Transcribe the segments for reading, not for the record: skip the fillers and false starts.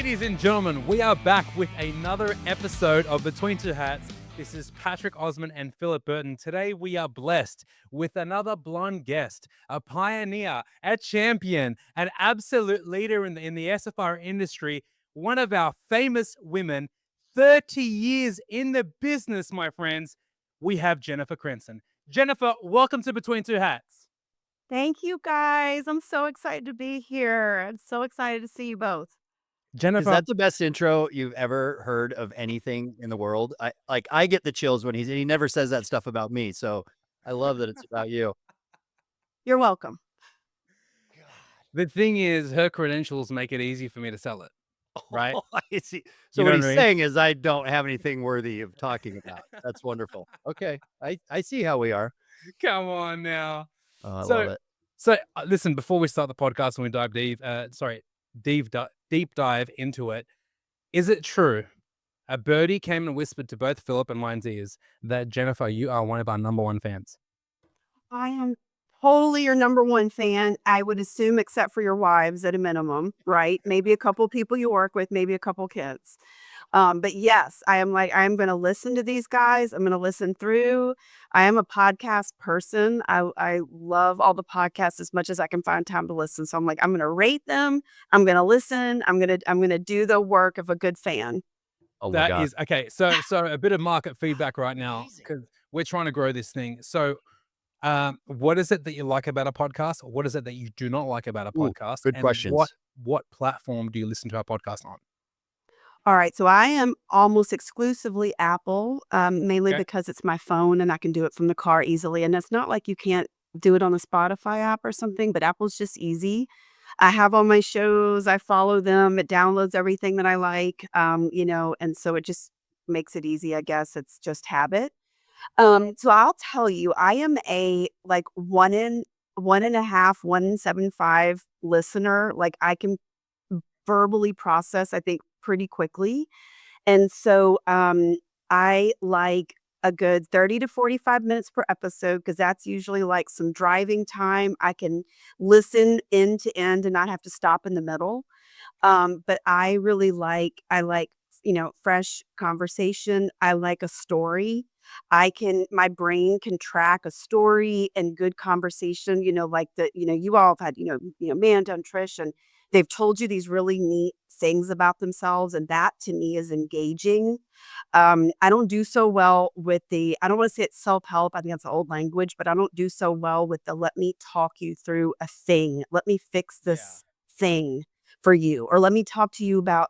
Ladies and gentlemen, we are back with another episode of Between Two Hats. This is Patrick Osman and Philip Burton. Today we are blessed with another blonde guest, a pioneer, a champion, an absolute leader in the SFR industry, one of our famous women, 30 years in the business, my friends. We have Jennifer Krenson. Jennifer, welcome to Between Two Hats. Thank you, guys. I'm so excited to be here. I'm so excited to see you both. Is Jennifer, that the best intro you've ever heard of anything in the world? I get the chills when he never says that stuff about me. So I love that it's about you. You're welcome. the thing is, her credentials make it easy for me to sell it, right? I see. So You what know he's what I mean? saying is I don't have anything worthy of talking about. That's wonderful. Okay. I see how we are. Come on now. Oh, I So- love it. So listen, before we start the podcast and we dive deep dive into it, is it true a birdie came and whispered to both Philip and mine's ears that Jennifer, you are one of our number one fans? I am totally your number one fan, I would assume, except for your wives at a minimum, right? Maybe a couple people you work with, maybe a couple kids. But yes, I'm going to listen to these guys. I'm going to listen through. I am a podcast person. I love all the podcasts as much as I can find time to listen. So I'm going to rate them. I'm going to listen. I'm going to do the work of a good fan. Oh my That God. is okay. So a bit of market feedback right now because we're trying to grow this thing. So what is it that you like about a podcast? What is it that you do not like about a Ooh, podcast? good And questions. What platform do you listen to our podcast on? All right, so I am almost exclusively Apple, mainly Okay. because it's my phone and I can do it from the car easily. And it's not like you can't do it on the Spotify app or something, but Apple's just easy. I have all my shows, I follow them, it downloads everything that I like, and so it just makes it easy, I guess. It's just habit. So I'll tell you, I am a like 1.5, 1.75 listener. Like I can verbally process, I think, pretty quickly. And so I like a good 30 to 45 minutes per episode because that's usually like some driving time. I can listen end to end and not have to stop in the middle. But I like, fresh conversation. I like a story. My brain can track a story and good conversation, you all have had, Manda and Trish, and they've told you these really neat things about themselves. And that to me is engaging. I don't do so well with I don't want to say it's self-help. I think that's old language, but I don't do so well with let me talk you through a thing. Let me fix this thing for you, or let me talk to you about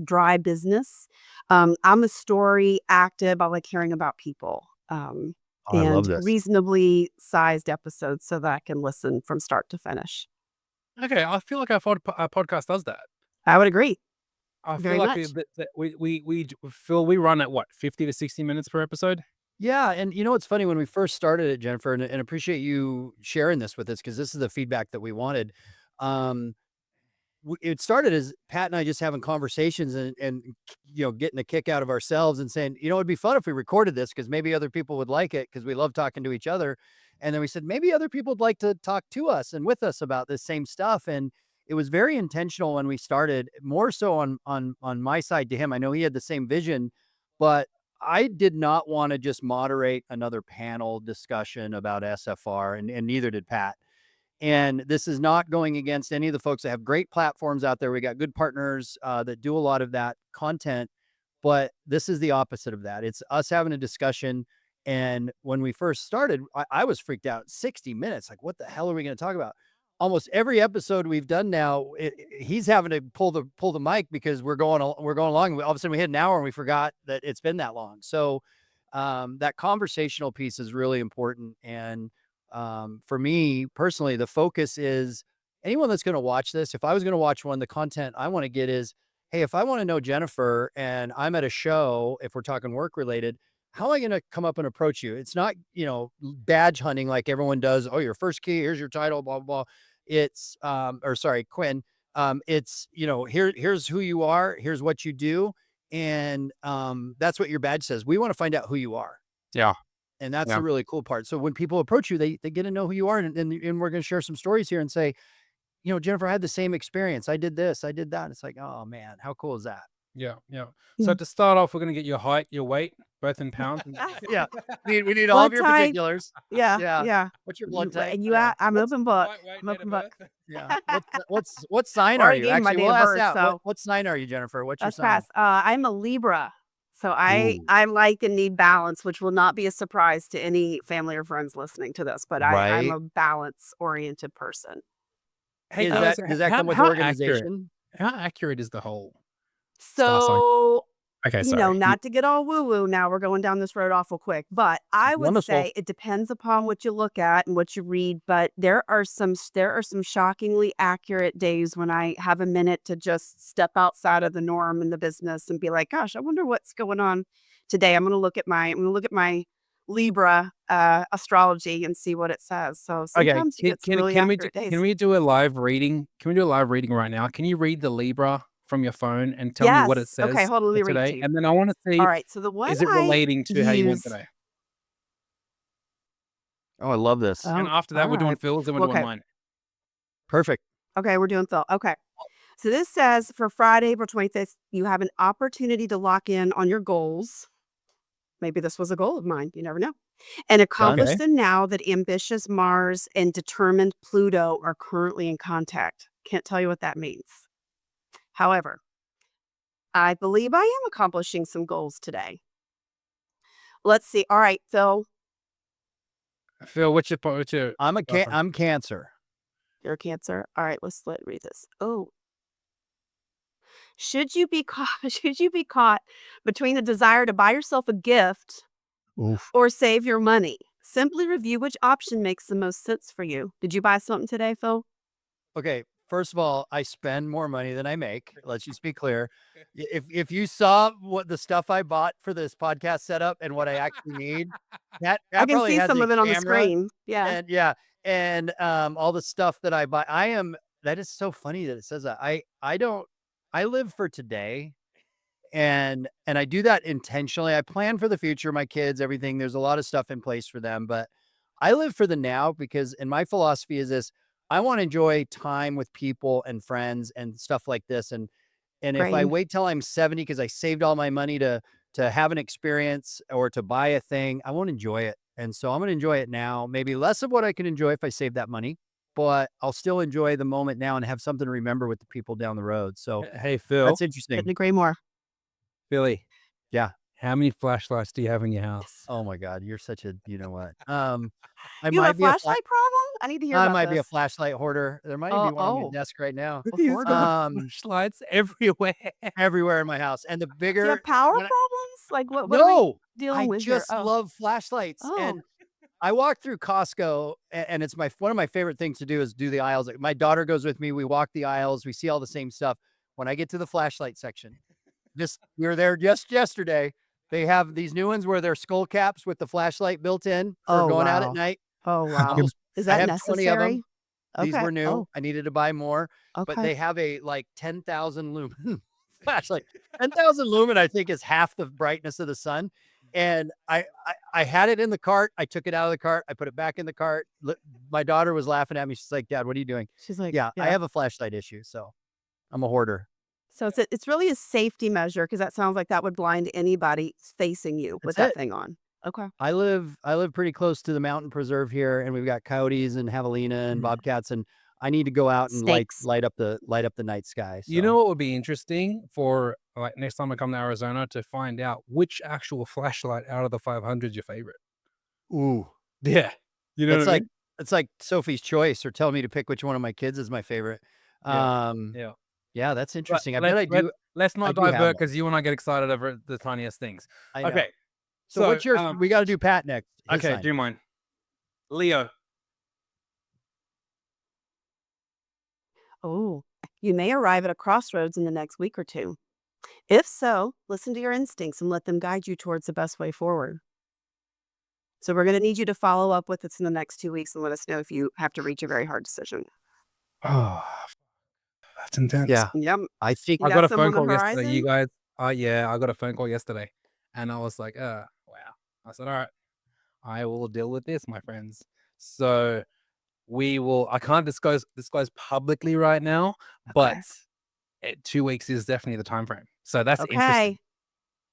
dry business. I'm a story active. I like hearing about people, Oh, I and love this. reasonably sized episodes so that I can listen from start to finish. Okay, I feel like our podcast does that. I would agree. I Very feel like much. we run at what 50 to 60 minutes per episode. Yeah, and you know what's funny, when we first started it, Jennifer, and appreciate you sharing this with us because this is the feedback that we wanted. It started as Pat and I just having conversations and getting a kick out of ourselves and saying, it'd be fun if we recorded this because maybe other people would like it because we love talking to each other. And then we said maybe other people would like to talk to us and with us about this same stuff. And it was very intentional when we started, more so on my side to him. I know he had the same vision, but I did not want to just moderate another panel discussion about SFR, and neither did Pat. And this is not going against any of the folks that have great platforms out there. We got good partners that do a lot of that content, but this is the opposite of that. It's us having a discussion. And when we first started, I was freaked out. 60 minutes. Like, what the hell are we going to talk about? Almost every episode we've done now, he's having to pull the mic because we're going along. All of a sudden we hit an hour and we forgot that it's been that long. So that conversational piece is really important. And for me personally, the focus is anyone that's going to watch this. If I was going to watch one, the content I want to get is, hey, if I want to know Jennifer and I'm at a show, if we're talking work related, how am I going to come up and approach you? It's not, badge hunting like everyone does. Oh, your first key, here's your title, blah, blah, blah. It's, or sorry, Quinn. It's, here's who you are. Here's what you do. And that's what your badge says. We want to find out who you are. Yeah. And that's Yeah. the really cool part. So when people approach you, they get to know who you are. And we're going to share some stories here and say, Jennifer, I had the same experience. I did this, I did that. It's like, oh man, how cool is that? Yeah, yeah. Yeah. So to start off, we're gonna get your height, your weight, both in pounds. Yeah. We need all of Blood your type. particulars. Yeah, Yeah. yeah. What's your blood type? And you Yeah. I'm open book. Height, weight, I'm date of open book. birth. Yeah. What sign are Already you? gave you my Actually, date we'll of ask birth, that. so What sign are you, Jennifer? What's your that's sign? fast. I'm a Libra. So I Ooh. I like and need balance, which will not be a surprise to any family or friends listening to this, but I'm Right. a balance-oriented person. Hey, Is So that so does that come with how accurate? organization? How accurate is the whole star sign? so Okay, sorry. not to get all woo-woo now, we're going down this road awful quick, but I would Wonderful. say it depends upon what you look at and what you read, but there are some shockingly accurate days when I have a minute to just step outside of the norm in the business and be like, "Gosh, I wonder what's going on today. I'm gonna look at my Libra, astrology and see what it says." So Okay, sometimes you get some really can we accurate days. can we do a live reading? Can we do a live reading right now? Can you read the Libra from your phone and tell me what it Yes. Okay, says hold on, let for me read it to today? you. And then I want to see, Alright, so the one is it I relating to how you went use today? Oh, I love this. And oh, after that, we're doing alright. Phil's and we're Well, doing okay. mine. Perfect. Okay, we're doing Phil. Okay. So this says for Friday, April 25th, you have an opportunity to lock in on your goals. Maybe this was a goal of mine. You never know. And Done. accomplish Okay. them now that ambitious Mars and determined Pluto are currently in contact. Can't tell you what that means. However, I believe I am accomplishing some goals today. Let's see. All right, Phil, Phil, what's your I'm Cancer. you're a Cancer. All right, let read this. Oh, should you be caught? Should you be caught between the desire to buy yourself a gift Oof. or save your money? Simply review which option makes the most sense for you. Did you buy something today, Phil? Okay, first of all, I spend more money than I make. Let's just be clear. If you saw what the stuff I bought for this podcast setup and what I actually need, I that can probably see has some a of it on the camera screen. Yeah. and yeah, and all the stuff that I buy. That is so funny that it says that. I live for today and I do that intentionally. I plan for the future, my kids, everything. There's a lot of stuff in place for them, but I live for the now because and my philosophy is this, I want to enjoy time with people and friends and stuff like this. And if I Great. wait till I'm 70 because I saved all my money to have an experience or to buy a thing, I won't enjoy it. And so I'm going to enjoy it now. Maybe less of what I can enjoy if I save that money, but I'll still enjoy the moment now and have something to remember with the people down the road. So Hey, Phil, that's interesting. Couldn't agree more. Billy, Yeah. how many flashlights do you have in your house? Oh my God, you're such a you know what? I You have might a be a fla flashlight problem? I need to hear I about might be a this. flashlight hoarder. There might even be one on my Oh, desk right now. a He's got hoarder. flashlights everywhere. Everywhere in my house. And the Do you have bigger power when I problems? Like what are we no, dealing I with here? just love flashlights. Oh, And I walk through Costco and it's one of my favorite things to do is do the aisles. Like, my daughter goes with me. We walk the aisles. We see all the same stuff. When I get to the flashlight section, we were there just yesterday. They have these new ones where they're skull caps with the flashlight built in for oh going out at wow. night. Oh wow. Almost Is I that have 20 of them. necessary? These Okay. were new. Oh, I needed to buy more, but okay. they have a like 10,000 lumen flashlight. 10,000 lumen, I think, is half the brightness of the sun. And I had it in the cart. I took it out of the cart. I put it back in the cart. My daughter was laughing at me. She's like, "Dad, what are you doing?" She's like, Yeah, I yeah. have a flashlight issue, so I'm a hoarder. So it's really a safety measure because that sounds like that would blind anybody facing you with That's that it. thing on. Okay. I live pretty close to the mountain preserve here, and we've got coyotes and javelina and Mm. bobcats, and I need to go out and Snakes. light up the night sky. You So know what would be interesting for like next time I come to Arizona to find out which actual flashlight out of the 500 is your favorite? ooh. Yeah. You know It's what I like mean? it's like Sophie's Choice or telling me to pick which one of my kids is my favorite. Yeah. Um, Yeah. yeah, that's But interesting. I bet let's I not do have divert one. because you and I get excited over the tiniest things. I know. Okay. So So, what's yours? We got to do Pat next. His okay, sign. do mine. Leo. Oh, you may arrive at a crossroads in the next week or two. If so, listen to your instincts and let them guide you towards the best way forward. So we're going to need you to follow up with us in the next 2 weeks and let us know if you have to reach a very hard decision. Oh, that's intense. Yeah, Yep. I think You I got got a some phone on the call yesterday, you horizon? guys. Yeah, I got a phone call yesterday. And I was like, wow. I said, all right, I will deal with this, my friends. So I can't disclose publicly right now, but Okay. 2 weeks is definitely the time frame. So that's interesting. Okay.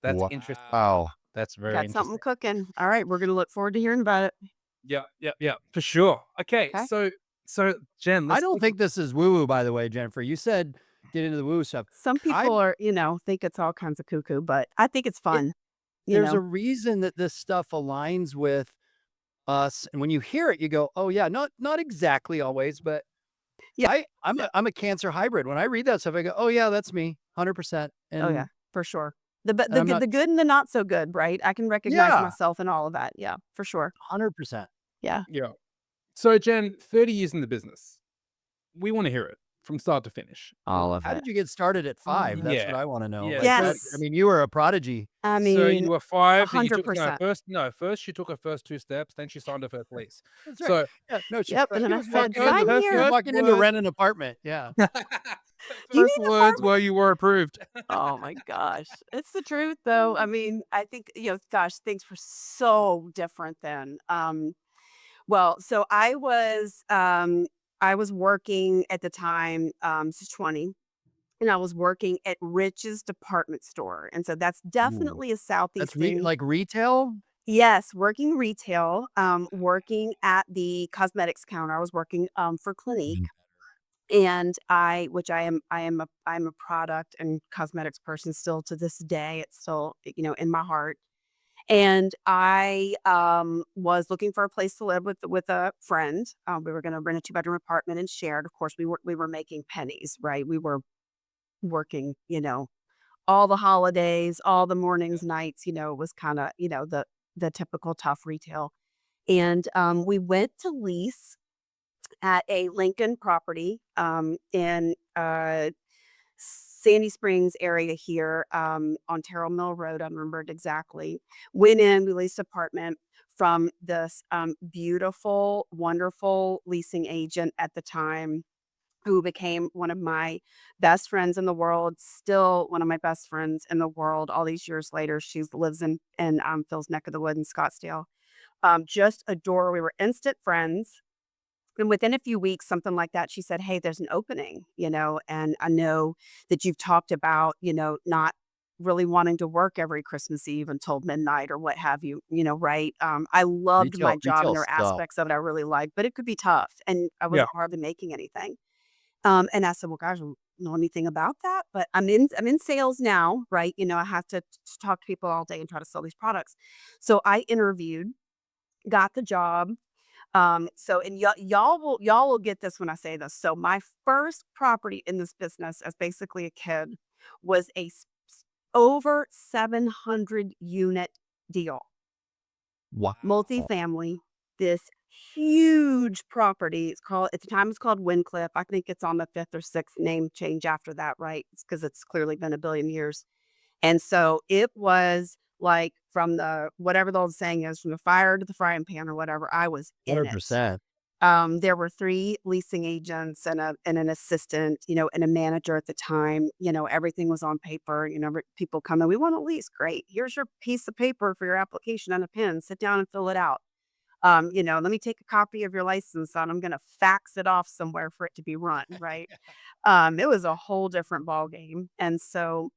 That's interesting. Wow. That's very Got something interesting. cooking. All right. We're going to look forward to hearing about it. Yeah, yeah, yeah, for sure. Okay, Okay. so Jen, I let's don't talk. think this is woo woo, by the way, Jennifer. You said get into the woo stuff. Some I people are, think it's all kinds of cuckoo, but I think it's it, fun, you there's a know? reason that this stuff aligns with us, and when you hear it, you go, "Oh yeah, not exactly always, but Yeah. I'm a Cancer hybrid." When I read that stuff, I go, "Oh yeah, that's me, 100%." Oh, yeah, for sure. The but And I'm not the good and the not so good, right? I can recognize yeah, myself in all of that. Yeah, for sure. 100%. Yeah. Yeah. So Jen, 30 years in the business. We want to hear it from start to finish. All of How it. did you get started at 5? That's Yeah. what I wanna know. Yeah. Like So that I Yes. mean, you were a prodigy. I so you mean, were 5, then you took 100%. first she took her first 2 steps, then she signed her first lease. That's right. So Yeah, no, Yep, her and then she I was said, walking into "Sign her she was here." first walking in to words rent an apartment. Yeah. her "Do you first need an words apartment?" were, "You were approved." Oh my gosh. It's the truth though. I mean, I think, gosh, things were so different then. Well, so I was working at the time, this is 20, and I was working at Rich's department store. And so that's Ooh. definitely a That's Southeast thing. like retail? Yes, working retail, working at the cosmetics counter. I was working for Clinique. Mhm. And which I'm a product and cosmetics person still to this day. It's still, in my heart. And I was looking for a place to live with a friend. We were going to rent a 2-bedroom apartment and shared. Of course, we were making pennies, right? We were working, all the holidays, all the mornings, nights. It was kind of, the typical tough retail. And we went to lease at a Lincoln property in Sandy Springs area here, on Terrell Mill Road. I remember it exactly. Went in, we leased apartment from this beautiful, wonderful leasing agent at the time, who became one of my best friends in the world, still one of my best friends in the world. All these years later, she lives in Phil's neck of the wood in Scottsdale. Just adore. We were instant friends. And within a few weeks, something like that, she said, "Hey, there's an opening, and I know that you've talked about, not really wanting to work every Christmas Eve until midnight or what have you, right?" I loved my job and Retail there were stuff. aspects of it I really liked, but it could be tough and I Yeah. wasn't hardly making anything. And I said, "Well, gosh, I don't know anything about that, but I'm in sales now, right? I have to talk to people all day and try to sell these products." So I interviewed, got the job. So and y'all will get this when I say this. So my first property in this business as basically a kid was over 700 unit deal, Wow. multifamily, this huge property. It's called at the time it's called Wincliffe. I think it's on the fifth or sixth name change after that, right? It's because it's clearly been a billion years. And so it was like from the whatever the old saying is, from the fire to the frying pan or whatever, I was in it. 100%. There were 3 leasing agents and an assistant, and a manager at the time. Everything was on paper. People come in, "We want a lease." "Great. Here's your piece of paper for your application and a pen. Sit down and fill it out." "Let me take a copy of your license and I'm gonna fax it off somewhere for it to be run," right? It was a whole different ball game. And so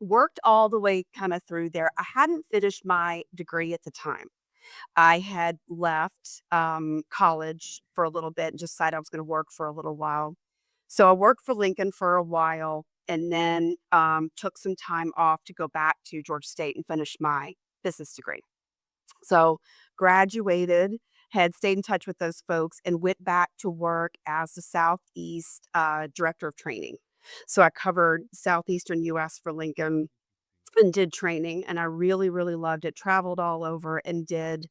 worked all the way kinda through there. I hadn't finished my degree at the time. I had left, college for a little bit and just decided I was gonna work for a little while. So I worked for Lincoln for a while and then, took some time off to go back to Georgia State and finish my business degree. So graduated, had stayed in touch with those folks and went back to work as the Southeast, director of training. So I covered Southeastern US for Lincoln and did training, and I really, really loved it. Traveled all over and did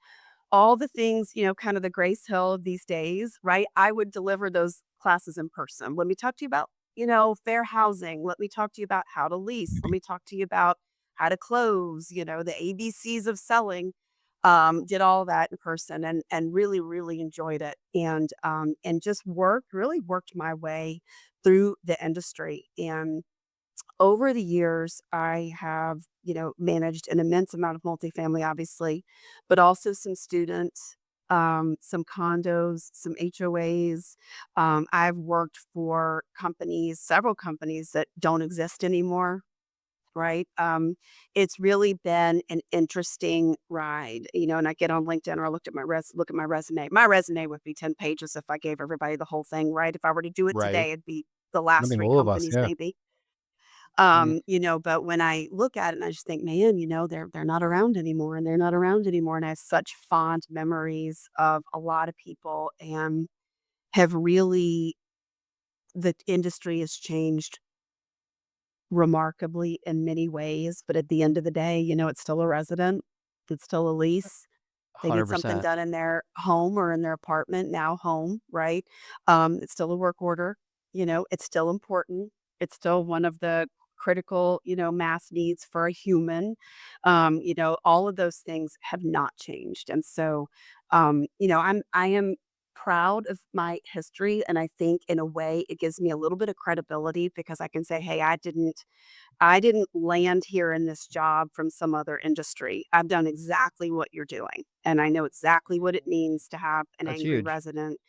all the things, kind of the Grace Hill of these days, right? I would deliver those classes in person. "Let me talk to you about, fair housing. Let me talk to you about how to lease. Let me talk to you about how to close, the ABCs of selling." Did all that in person and really, really enjoyed it. And just really worked my way through the industry. And over the years, I have, managed an immense amount of multifamily, obviously, but also some students, some condos, some HOAs. I've worked for companies, several companies that don't exist anymore. Right. It's really been an interesting ride, and I get on LinkedIn or I look at my resume. My resume would be 10 pages if I gave everybody the whole thing, right? If I were to do it Right. today, it'd be the I last mean, three all of us, companies yeah. maybe. Mm. But when I look at it and I just think, man, they're not around anymore and they're not around anymore. And I have such fond memories of a lot of people and have really the industry has changed remarkably in many ways, but at the end of the day, it's still a resident, it's still a lease. They need something 100%. done in their home or in their apartment, now home, right? It's still a work order, it's still important. It's still one of the critical, mass needs for a human. All of those things have not changed. And so, I am proud of my history. And I think in a way it gives me a little bit of credibility because I can say, hey, I didn't land here in this job from some other industry. I've done exactly what you're doing, and I know exactly what it means to have an That's angry huge. resident,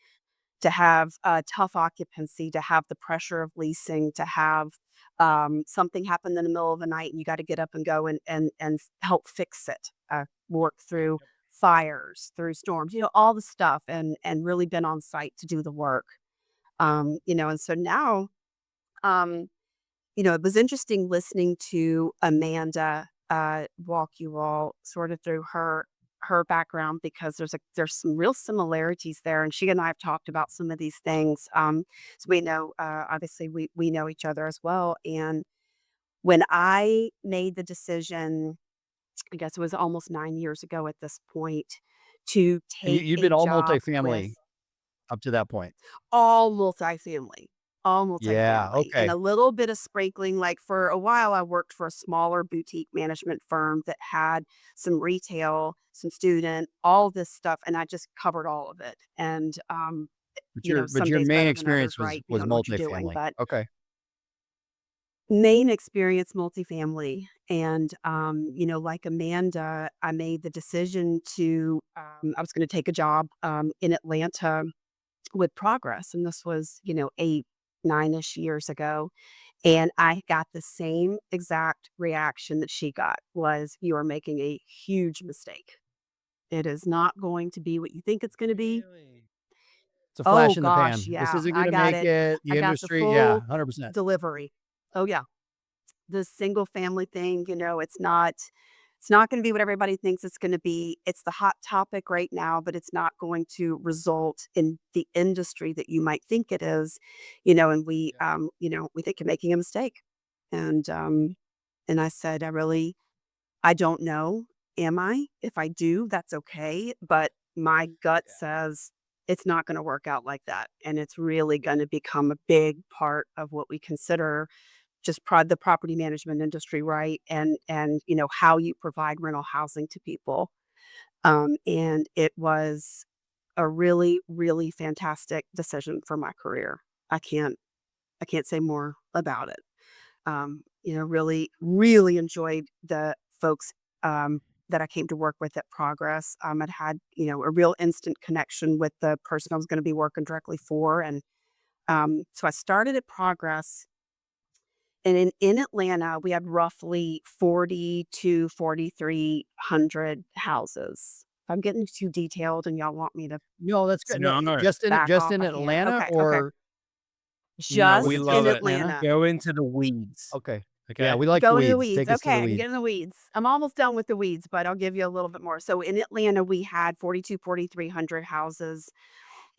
to have tough occupancy, to have the pressure of leasing, to have something happen in the middle of the night and you got to get up and go and help fix it, work through fires, through storms, all the stuff, and really been on site to do the work. And so now. Um, it was interesting listening to Amanda, walk you all sort of through her background because there's some real similarities there, and she and I have talked about some of these things. So we know, obviously, we know each other as well. And when I made the decision, I guess it was almost 9 years ago at this point, to And take you'd a been all job with multifamily up to that point. all multifamily, all Yeah, multifamily, and okay. a little bit of sprinkling. Like for a while, I worked for a smaller boutique management firm that had some retail, some student, all this stuff, and I just covered all of it. And But some your days main better than others, experience was right? You was don't know what you're doing, multifamily. but Okay. main experience multifamily. And like Amanda, I made the decision to I was going to take a job in Atlanta with Progress, and this was 8, 9-ish years ago, and I got the same exact reaction that she got was, "You are making a huge mistake. It is not going to be what you think it's gonna be." Really? It's a Oh flash in the gosh, pan. This yeah, isn't I gonna got make it. it. I The got the industry, yeah, full 100%. delivery. Oh, yeah. The single family thing, it's not gonna be what everybody thinks it's gonna be. It's the hot topic right now, but it's not going to result in the industry that you might think it is, and Yeah. we think you're making a mistake. And I said, I don't know. Am I? If I do, that's okay. But my gut Yeah. says it's not going to work out like that. And it's really going to become a big part of what we consider just the property management industry, right? And how you provide rental housing to people. And it was a really, really fantastic decision for my career. I can't I can't say more about it. Really, really enjoyed the folks that I came to work with at Progress. I'd had, a real instant connection with the person I was going to be working directly for. And so I started at Progress. And in Atlanta, we had roughly 40 to 4,300 houses. If I'm getting too detailed and y'all want me to No, that's good. No, No, no, back just off, in I can. Atlanta Okay, okay. or no, when we Just it's in love just it. Atlanta? Atlanta. Go into the weeds, Okay. Yeah, okay? we like the Go into the weeds. weeds. Take us to Okay, the I can weeds. get in the weeds. I'm almost done with the weeds, but I'll give you a little bit more. So in Atlanta, we had 4,300 houses,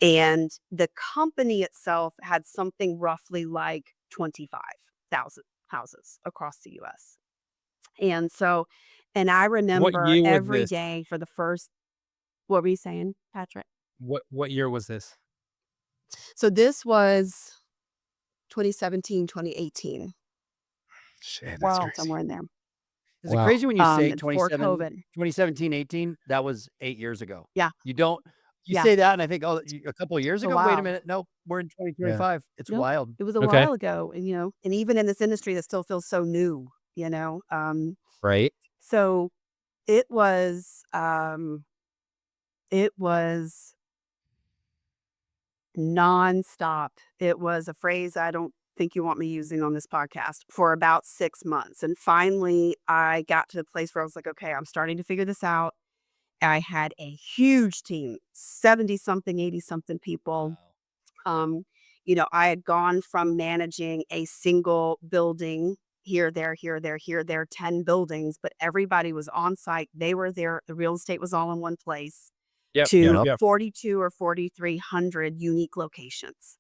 and the company itself had something roughly like 25,000 houses across the US. And so, and I What remember year was every this? day for the first, what were you saying, Patrick? What year was this? So this was 2017, 2018, Shit, that's crazy. somewhere in there. Is it Wow. crazy when you say And before COVID. 2017, 18? That was 8 years ago. Yeah, You don't you yeah. say that and I think, "Oh, a couple of years Oh, ago? Wait a wow. minute. No, we're in Yeah. 2025." It's Nope. wild. It was a Okay. while ago, and even in this industry that still feels so new, you know? Right. So it was, It was nonstop. It was a phrase I don't think you want me using on this podcast for about 6 months. And finally, I got to the place where I was like, okay, I'm starting to figure this out. I had a huge team, 70 something, 80 something people. Wow. Um, I had gone from managing a single building here, there, 10 buildings, but everybody was on site. They were there. The real estate was all in one place Yep. to Yep. Yep. 42 or 4,300 unique locations.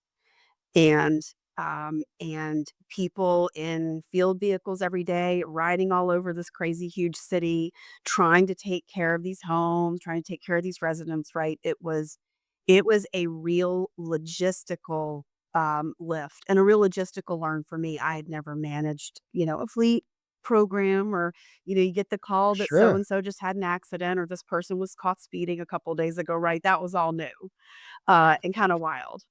And and people in field vehicles every day riding all over this crazy huge city, trying to take care of these homes, trying to take care of these residents, right? It was a real logistical lift and a real logistical learn for me. I had never managed, a fleet program, or you get the call that so Sure. and so just had an accident, or this person was caught speeding a couple days ago, right? That was all new, and kind of wild.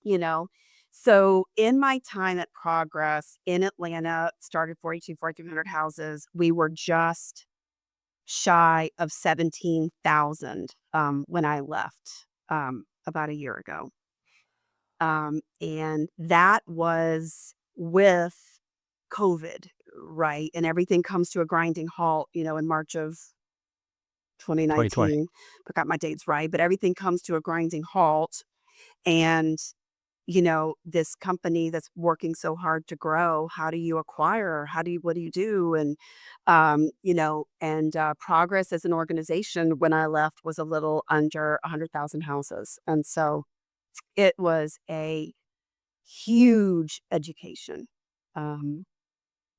You know? So in my time at Progress in Atlanta, started 4,300 houses. We were just shy of 17,000 when I left about a year ago. And that was with COVID, right? And everything comes to a grinding halt, in March of 2020. 2019. Forgot my dates right, but everything comes to a grinding halt. And this company that's working so hard to grow, how do you acquire? What do you do? And, Progress as an organization when I left was a little under 100,000 houses. And so it was a huge education, um,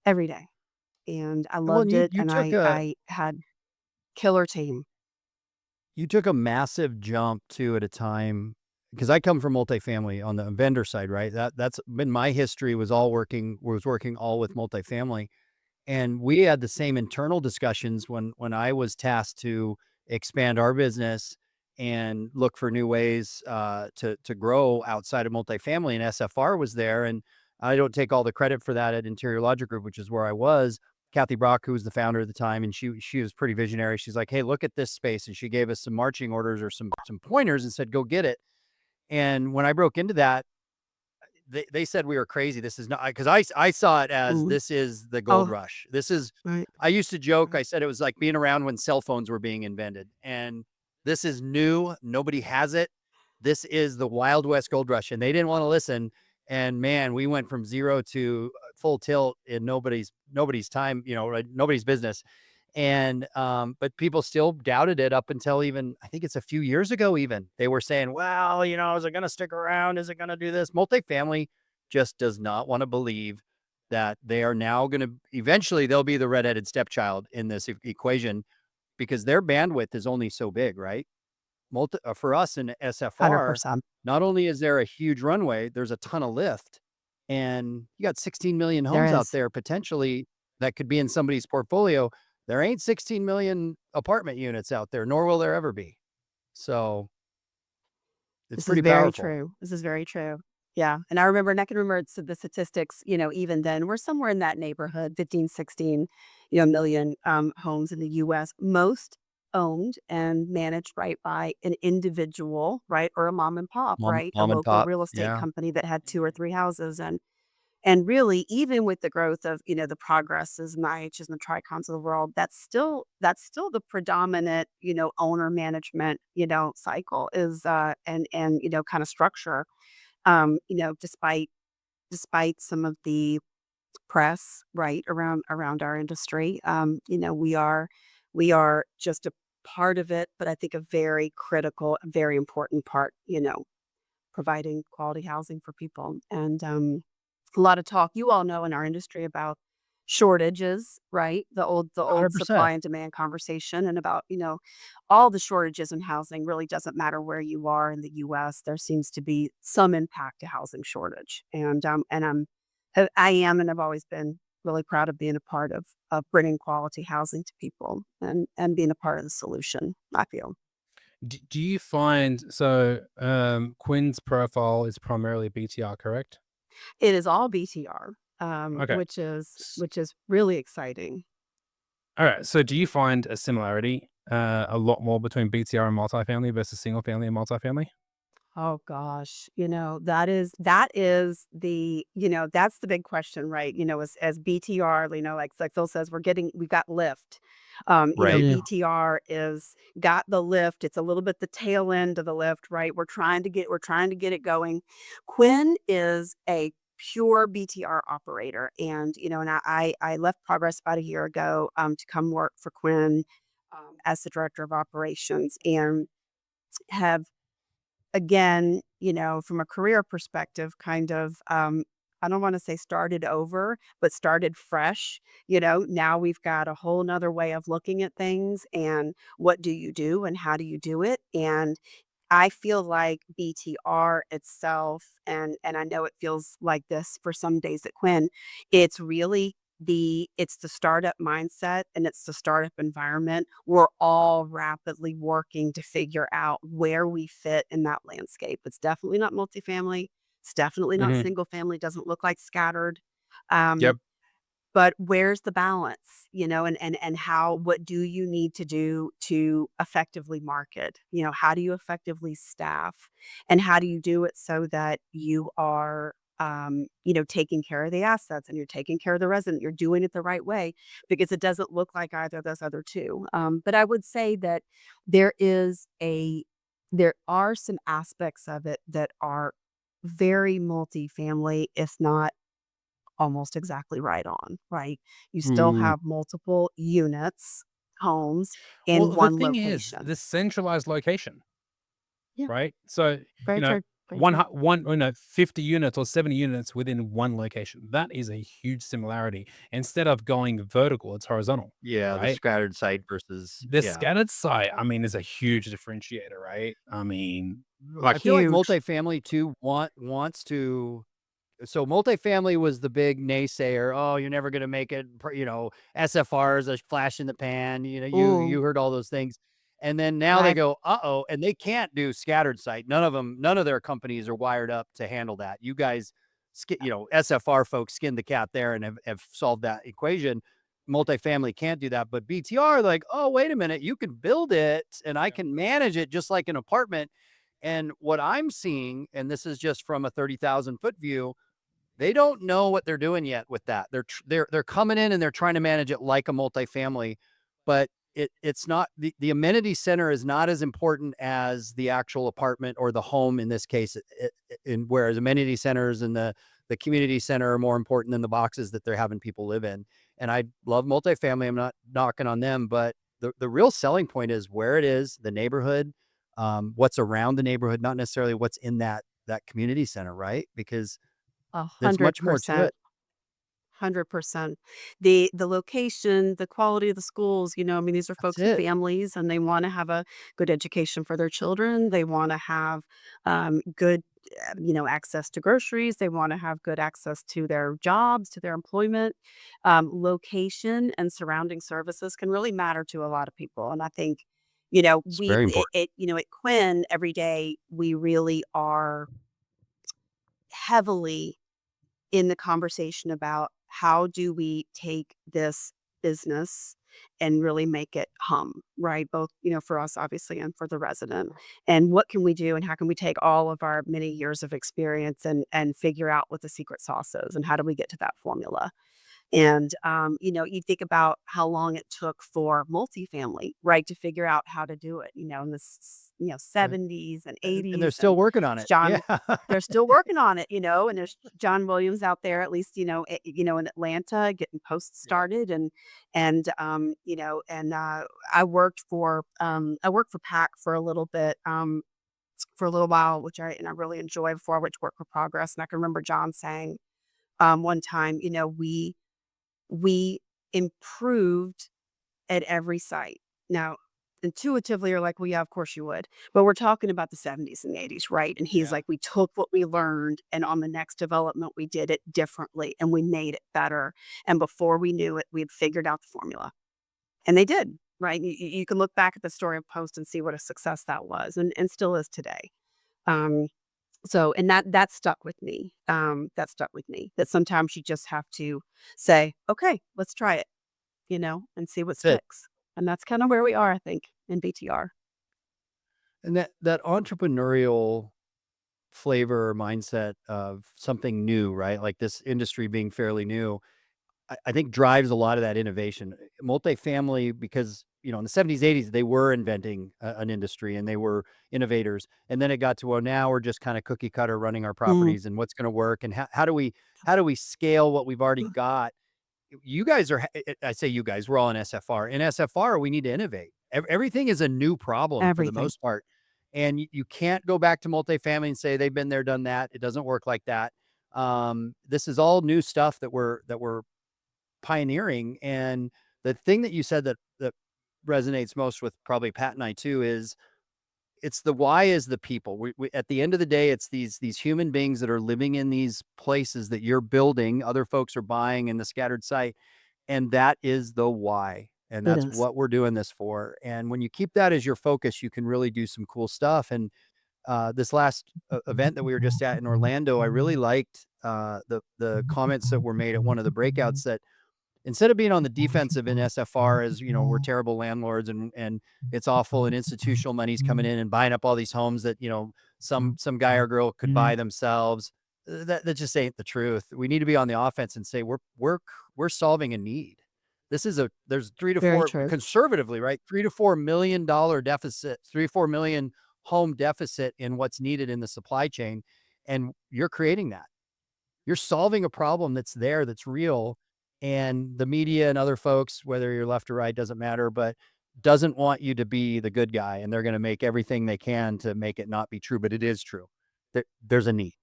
every day. And I Well, and loved you it. you And took a I had killer team. you took a massive jump too at a time, because I come from multifamily on the vendor side, right? That's been my history, was working all with multifamily. And we had the same internal discussions when I was tasked to expand our business and look for new ways to grow outside of multifamily. And SFR was there, and I don't take all the credit for that at Interior Logic Group, which is where I was. Kathy Brock, who was the founder at the time, and she was pretty visionary. She's like, "Hey, look at this space," and she gave us some marching orders or some pointers and said, "Go get it." And when I broke into that, they said we were crazy. This is not, because I saw it as, Mm. this is the gold Oh, rush. This is, right. I used to joke. Right. I said it was like being around when cell phones were being invented, and this is new. Nobody has it. This is the Wild West gold rush, and they didn't want to listen. And man, we went from zero to full tilt in nobody's time, right, nobody's business. And but people still doubted it up until, even I think it's a few years ago, even they were saying, well, is it going to stick around? Is it going to do this? Multifamily just does not want to believe that they are now going to, eventually they'll be the redheaded stepchild in this equation, because their bandwidth is only so big, right? For us in SFR, 100%. not only is there a huge runway, there's a ton of lift, and you got 16 million There homes out is. there potentially that could be in somebody's portfolio. There ain't 16 million apartment units out there, nor will there ever be. So it's This is pretty very powerful. true. This is very true. Yeah, and I remember, and I can remember the statistics, even then, we're somewhere in that neighborhood, 15, 16, million, homes in the US, most owned and managed, right, by an individual, right, or a mom and pop, right, a Mom and local pop. real estate Yeah. company that had 2 or 3 houses. And really, even with the growth of, the Progresses and the IHs and the Tricons of the world, that's still the predominant, owner management, cycle is, and, kind of structure, despite some of the press, right, around our industry. We are just a part of it, but I think a very critical, very important part, providing quality housing for people. And a lot of talk, you all know, in our industry about shortages, right? The old supply 100%. and demand conversation, and about, all the shortages in housing. Really doesn't matter where you are in the US. There seems to be some impact to housing shortage. I am, and I've always been really proud of being a part of bringing quality housing to people, and being a part of the solution, I feel. Do you find so Quinn's profile is primarily BTR, correct? It is all BTR, Okay. which is S- which is really exciting. All right. So do you find a similarity a lot more between BTR and multifamily versus single family and multifamily? Oh gosh, that is that's the big question, right? As BTR, like Phil says, we've got lift. Right. Yeah. BTR is got the lift. It's a little bit the tail end of the lift, right? We're trying to get it going. Quinn is a pure BTR operator, and I left Progress about a year ago to come work for Quinn as the director of operations, and have again, from a career perspective, kind of, I don't want to say started over, but started fresh. Now we've got a whole nother way of looking at things and what do you do and how do you do it? And I feel like BTR itself, and I know it feels like this for some days at Quinn, it's really it's the startup mindset and it's the startup environment. We're all rapidly working to figure out where we fit in that landscape. It's definitely not multifamily. It's definitely not Mhm. single family. Doesn't look like scattered. Um, Yep. but where's the balance, and how what do you need to do to effectively market? How do you effectively staff? And how do you do it so that you are taking care of the assets and you're taking care of the resident, you're doing it the right way because it doesn't look like either of those other two. But I would say that there is a there are some aspects of it that are very multifamily, if not almost exactly right on, right? You still Mm. have multiple units, homes in Well, the one thing is, location. the centralized location, Yeah, right? So, very you know, true, very true. 50 units or 70 units within one location. That is a huge similarity. Instead of going vertical, it's horizontal, Yeah, the right? scattered site versus The yeah. scattered site, I mean, is a huge differentiator, right? I mean, like, I feel like Huge. multifamily too wants to so multifamily was the big naysayer. Oh, you're never going to make it. SFRs, a flash in the pan. You Ooh, heard all those things, and then now they I go, and they can't do scattered site. None of their companies are wired up to handle that. You guys, SFR folks skinned the cat there and have solved that equation. Multifamily can't do that, but BTR like, oh, wait a minute, you can build it and I yeah. can manage it just like an apartment. And what I'm seeing, and this is just from a 30,000-foot view, they don't know what they're doing yet with that. They're coming in and they're trying to manage it like a multifamily, but it's not the amenity center is not as important as the actual apartment or the home in this case. In whereas amenity centers and the community center are more important than the boxes that they're having people live in. And I love multifamily. I'm not knocking on them, but the real selling point is where it is, the neighborhood, what's around the neighborhood, not necessarily what's in that community center, right? Because a there's hundred much more to percent. it. 100%. The location, the quality of the schools, I mean, these are That's folks with it. families and they wanna have a good education for their children. They wanna have, good, access to groceries. They wanna have good access to their jobs, to their employment. Location and surrounding services can really matter to a lot of people, and I think, It's very important. at Quinn, every day, we really are heavily in the conversation about how do we take this business and really make it hum, right? Both, for us obviously and for the resident. And what can we do and how can we take all of our many years of experience and figure out what the secret sauce is and how do we get to that formula? And, you think about how long it took for multifamily, right, to figure out how to do it, in the, Right. 70s and And they're 80s. still And working on it. John, Yeah. they're still working on it, and there's John Williams out there, at least, in Atlanta, getting posts Yeah. started. And I worked for PAC for a little bit, for a little while, which I really enjoyed before I went to work for Progress. And I can remember John saying, one time, we improved at every site. Now, intuitively, you're like, well, yeah, of course you would. But we're talking about the 70s and the 80s, right? And he's Yeah. like, we took what we learned and on the next development, we did it differently and we made it better. And before we knew it, we had figured out the formula. And they did, right? You can look back at the story of Post and see what a success that was and still is today. Um, and that stuck with me. That stuck with me. That sometimes you just have to say, okay, let's try it, and see what That's it. sticks. And that's kind of where we are, I think, in BTR. And that entrepreneurial flavor or mindset of something new, right? Like this industry being fairly new, I think drives a lot of that innovation. Multifamily, because in the 70s, 80s, they were inventing an industry and they were innovators. And then it got to, well, now we're just kind of cookie cutter running our Mm, properties and what's going to work and how do we scale what we've already got. You guys are, I say you guys, we're all in SFR. In SFR, we need to innovate. Everything is a new problem for the everything. most part. And you can't go back to multifamily and say they've been there, done that. It doesn't work like that. This is all new stuff that we're pioneering. And the thing that you said that resonates most with probably Pat and I too is it's the why is the people. We at the end of the day, it's these human beings that are living in these places that you're building, other folks are buying in the scattered site, and that is the why. And It that's is. what we're doing this for. And when you keep that as your focus, you can really do some cool stuff. And this last event that we were just at in Orlando, I really liked the comments that were made at one of the breakouts that instead of being on the defensive in SFR as, we're terrible landlords and it's awful and institutional money's coming in and buying up all these homes that, some guy or girl could buy themselves. That just ain't the truth. We need to be on the offense and say we're solving a need. There's three to Very four true. conservatively, right? $3 to $4 million deficit, 3 to 4 million home deficit in what's needed in the supply chain. And you're creating that. You're solving a problem that's there, that's real, and the media and other folks, whether you're left or right, doesn't matter, but doesn't want you to be the good guy, and they're gonna make everything they can to make it not be true, but it is true. There's a need.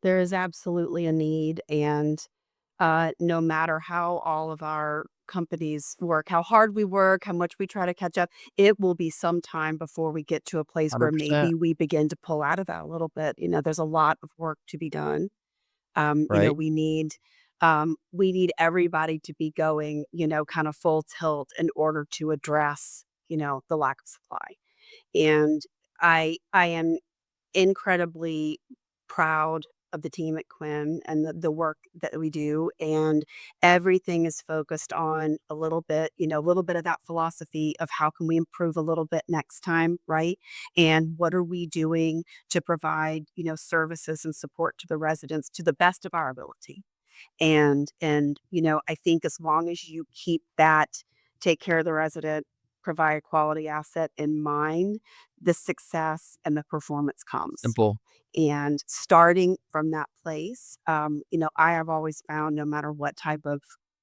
There is absolutely a need, and no matter how all of our companies work, how hard we work, how much we try to catch up, it will be some time before we get to a place where 100%, maybe we begin to pull out of that a little bit. There's a lot of work to be done. right? We need everybody to be going, kind of full tilt in order to address, the lack of supply. And I am incredibly proud of the team at Quinn and the work that we do. And everything is focused on a little bit of that philosophy of how can we improve a little bit next time, right? And what are we doing to provide, services and support to the residents to the best of our ability? And I think as long as you keep that take care of the resident, provide a quality asset in mind, the success and the performance comes. Simple. And starting from that place, I have always found no matter what type of,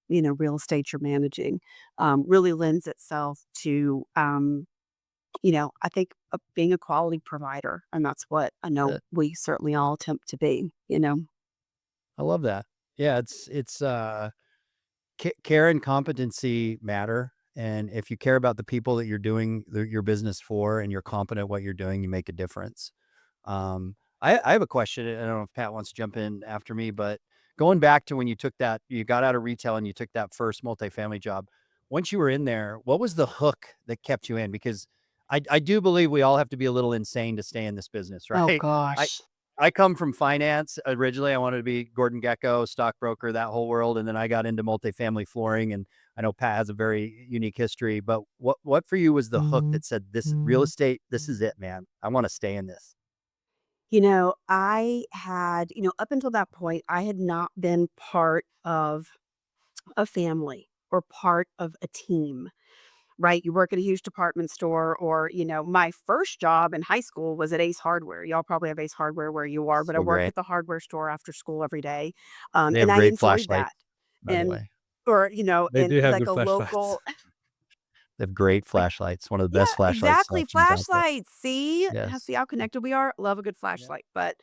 real estate you're managing, really lends itself to, I think being a quality provider. And that's what I know Uh, we certainly all attempt to be. I love that. Yeah, care and competency matter, and if you care about the people that you're doing your business for and you're competent at what you're doing, you make a difference. I have a question. I don't know if Pat wants to jump in after me, but going back to when you got out of retail and you took that first multifamily job, once you were in there, what was the hook that kept you in? Because I do believe we all have to be a little insane to stay in this business, Oh right? I, gosh. I come from finance. Originally, I wanted to be Gordon Gecko, stockbroker, that whole world. And then I got into multifamily flooring. And I know Pat has a very unique history, but what for you was the hook that said, this real estate, this is it, man. I want to stay in this. I had, up until that point, I had not been part of a family or part of a team, right? You work at a huge department store, or, my first job in high school was at Ace Hardware. Y'all probably have Ace Hardware where you are, but I So worked great. at the hardware store after school every day. They And have I great enjoyed flashlights, that. by the And, way. or, They in do have like good a flashlights. local, They have great like, flashlights. One of the yeah, best flashlight exactly, options out there. flashlights, see? Yes. See how connected we are? Love a good Yeah. flashlight, but,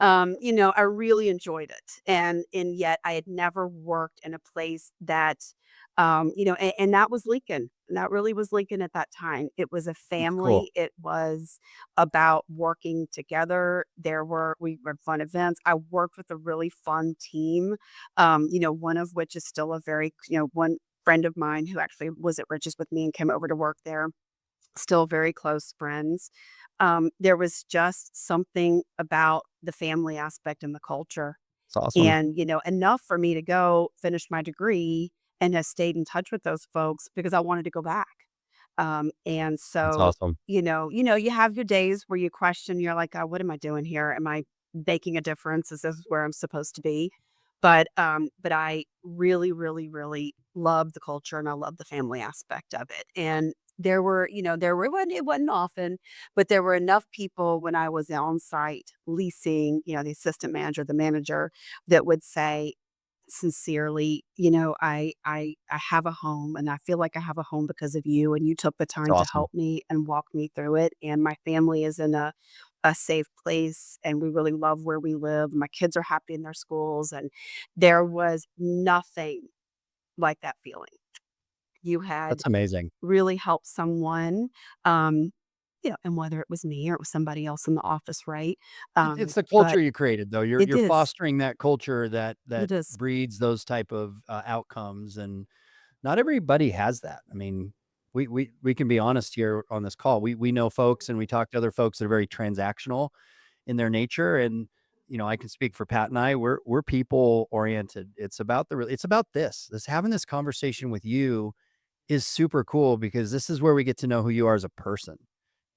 I really enjoyed it, and yet I had never worked in a place that, and that was Lincoln, and that really was Lincoln at that time. It was a Cool. family, it was about working together, we had fun events, I worked with a really fun team, one of which is still a very one friend of mine who actually was at Riches with me and came over to work there, still very close friends. There was just something about the family aspect and the culture. It's awesome. And, enough for me to go finish my degree and have stayed in touch with those folks because I wanted to go back. And That's so, awesome. you have your days where you question, you're like, "Oh, what am I doing here? Am I making a difference? Is this where I'm supposed to be?" But I really, really, really love the culture and I love the family aspect of it. And it wasn't often, but there were enough people when I was on site leasing, the assistant manager, the manager that would say, sincerely, I have a home and I feel like I have a home because of you and you took the It's time to awesome. help me and walk me through it and my family is in a safe place and we really love where we live. My kids are happy in their schools and there was nothing like that feeling. You had That's amazing. really helped someone, um, and whether it was me or it was somebody else in the office, right? It's the But culture you created, though. You're it you're is. fostering that culture that It is. breeds those type of, outcomes, and not everybody has that. I mean, we can be honest here on this call. We know folks, and we talk to other folks that are very transactional in their nature, and, I can speak for Pat and I. We're people oriented. It's about this having this conversation with you is super cool because this is where we get to know who you are as a person.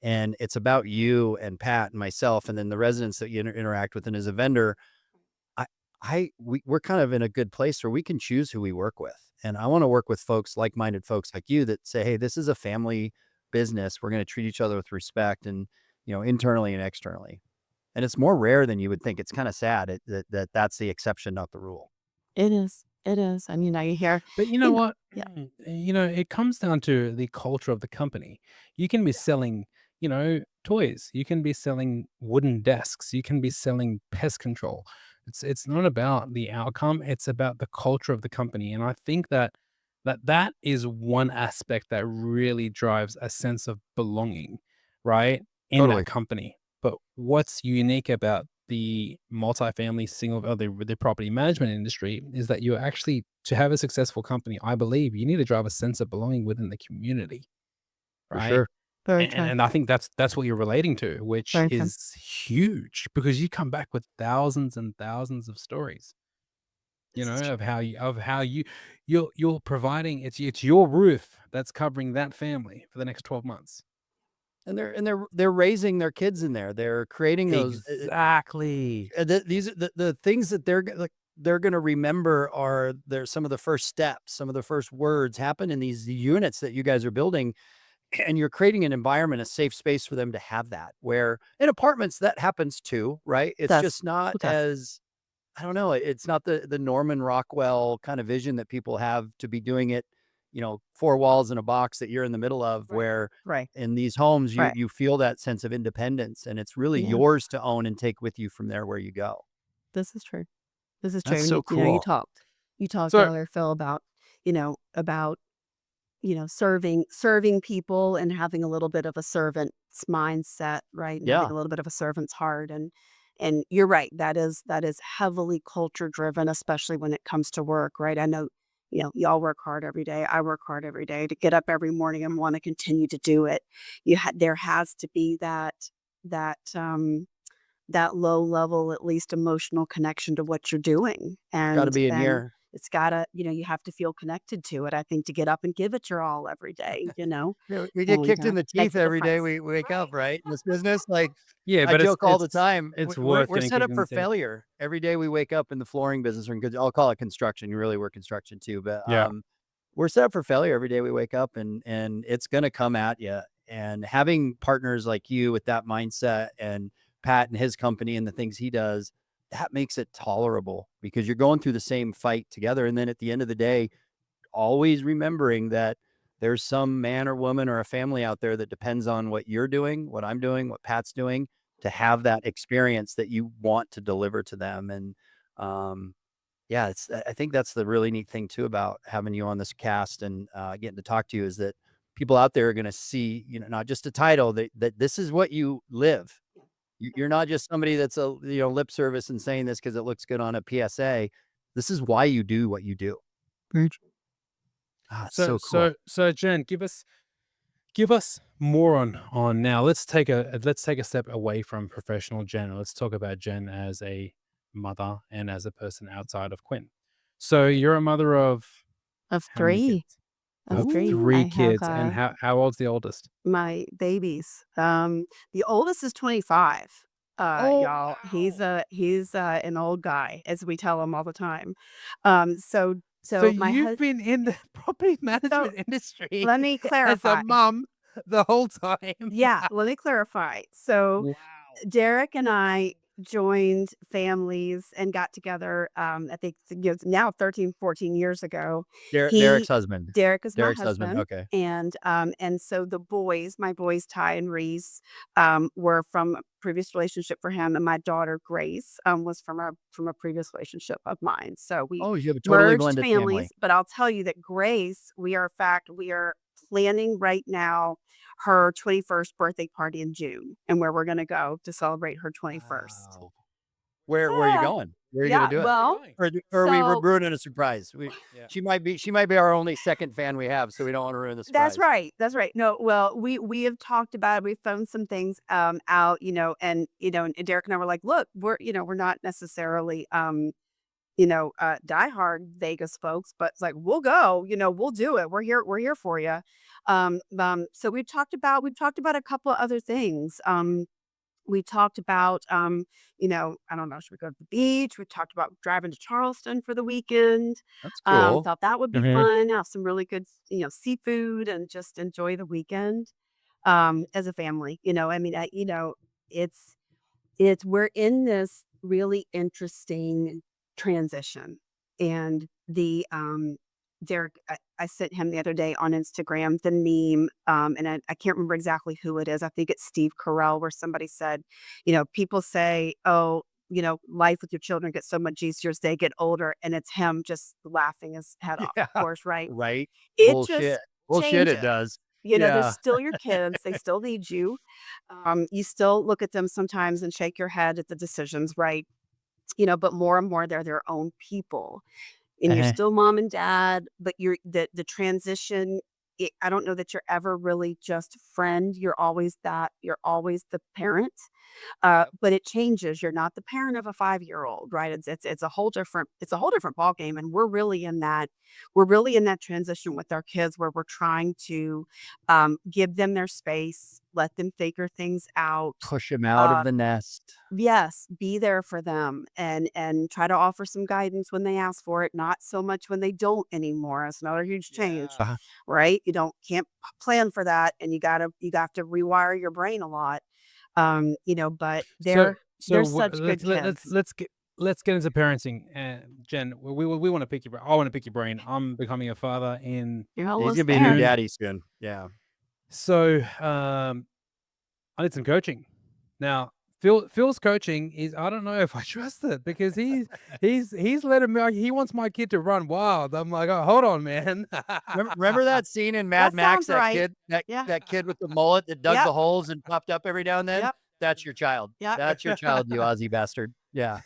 And it's about you and Pat and myself, and then the residents that you interact with. And as a vendor, I, we're kind of in a good place where we can choose who we work with. And I want to work with folks, like-minded folks like you that say, hey, this is a family business. We're going to treat each other with respect and, internally and externally. And it's more rare than you would think. It's kind of sad that's the exception, not the rule. It is. It is. And you hear, But you know you know, what? yeah, It comes down to the culture of the company. You can be selling, toys. You can be selling wooden desks. You can be selling pest control. It's not about the outcome. It's about the culture of the company. And I think that is one aspect that really drives a sense of belonging, right, in that Totally. company. But what's unique about the multifamily single or the property management industry is that you actually to have a successful company, I believe you need to drive a sense of belonging within the community, For right? sure. very And true. and I think that's what you're relating to, which Very true. is huge because you come back with thousands and thousands of stories, This is true. of how you're providing it's your roof that's covering that family for the next 12 months. And they're raising their kids in there. They're creating those Exactly. these the things that they're gonna remember are some of the first steps, some of the first words happen in these units that you guys are building, and you're creating an environment, a safe space for them to have that, where in apartments, that happens too, right? It's Does. just not It does. as I don't know, it's not the Norman Rockwell kind of vision that people have to be doing it, 4 walls in a box that you're in the middle of, Right. where Right. in these homes, you Right. you feel that sense of independence, and it's really Yeah. yours to own and take with you from there where you go. This is true. This is true. That's And so you cool. talked So earlier, Phil, about serving people and having a little bit of a servant's mindset, right? And having Yeah, a little bit of a servant's heart. And you're right. That is heavily culture driven, especially when it comes to work, right? I know, y'all work hard every day. I work hard every day to get up every morning and want to continue to do it. There has to be that that low level, at least emotional connection to what you're doing. it's gotta be in And here. it's gotta, you have to feel connected to it, I think, to get up and give it your all every day, Yeah, we get and kicked in the make teeth a every day difference. we wake up, Right. right? In this business, like, yeah, I but it's joke all the it's time, it's we're worth we're getting set kicked up in for the teeth. failure. Every day we wake up in the flooring business, or in I'll call it construction, you really work construction too, but, Yeah. we're set up for failure every day we wake up, and it's gonna come at you. And having partners like you with that mindset, and Pat and his company and the things he does, that makes it tolerable because you're going through the same fight together, and then at the end of the day, always remembering that there's some man or woman or a family out there that depends on what you're doing, what I'm doing, what Pat's doing to have that experience that you want to deliver to them. And yeah, I think that's the really neat thing too about having you on this cast and getting to talk to you is that people out there are going to see, not just a title that this is what you live. You're not just somebody that's a lip service and saying this because it looks good on a PSA. This is why you do what you do. Very true. Ah, it's So so cool. so so Jen, give us more on now. Let's take a step away from professional Jen. Let's talk about Jen as a mother and as a person outside of Quinn. So you're a mother of Of How many 3. kids? Of Of 3. Ooh. three I have, kids. And how old's the oldest? my babies. The oldest is 25. Oh, Y'all, wow. he's an old guy, as we tell him all the time. So So so my you've hus been in the property so management industry let me as a clarify. mum the whole time. Yeah, let me clarify. So Wow. Derek and I joined families and got together, I think now 13, 14 years ago. Derek's He husband. Derek is my Derek's husband. husband, Okay. and so the boys, my boys Ty and Reese, were from a previous relationship for him, and my daughter Grace was from a previous relationship of mine. So we Oh, you have a totally merged blended family. families, but I'll tell you that Grace, we are planning right now her 21st birthday party in June and where we're going to go to celebrate her 21st. Wow. Where are you Yeah. going? Where are you Yeah. gonna do it? Where are you Well, going? Or are we so ruining a surprise? Yeah. She might be our only second fan we have, so we don't want to ruin the that's surprise. right. That's right. No, well, we have talked about it. We've found some things out, and and Derek and I were like, look, we're not necessarily diehard Vegas folks, but it's like we'll go, we'll do it. We're here for you. So we've talked about a couple of other things. We talked about, I don't know, should we go to the beach? We talked about driving to Charleston for the weekend. That's cool. Thought that would be Mhm. fun. Have some really good, seafood and just enjoy the weekend as a family. It's we're in this really interesting transition. And Derek, I sent him the other day on Instagram the meme, and I can't remember exactly who it is. I think it's Steve Carell, where somebody said, people say, oh, life with your children gets so much easier as they get older. And it's him just laughing his head off, Yeah. of course, right? Right. It Bullshit. just Bullshit it changes. does. They're Yeah. still your kids. They still need you. You still look at them sometimes and shake your head at the decisions, right? But more and more they're their own people. And you're Uh-huh. still mom and dad, but you're the transition. I don't know that you're ever really just friend. You're always the parent. Yep. But it changes. You're not the parent of a 5-year-old, right? It's a whole different ball game, and we're really in that transition with our kids where we're trying to give them their space, let them figure things out. Push him out of Uh, the nest. yes, be there for them and try to offer some guidance when they ask for it, not so much when they don't anymore. It's another huge change, Yeah. Uh-huh. right? You don't can't plan for that, and you have to rewire your brain a lot. But So they're such good kids. let's get into parenting. Jen, we want to pick your brain. I want to pick your brain. I'm becoming a father in You're He's gonna almost be a new there. June. daddy soon. Yeah. So I need some coaching. Now, Phil's coaching is I don't know if I trust it because he's letting me he wants my kid to run wild. I'm like, oh, hold on, man. Remember that scene in Mad That Max, sounds that right. kid that Yeah. that kid with the mullet that dug Yep. the holes and popped up every now and then? Yep. That's your child. Yep. That's your child, you Aussie bastard. Yeah.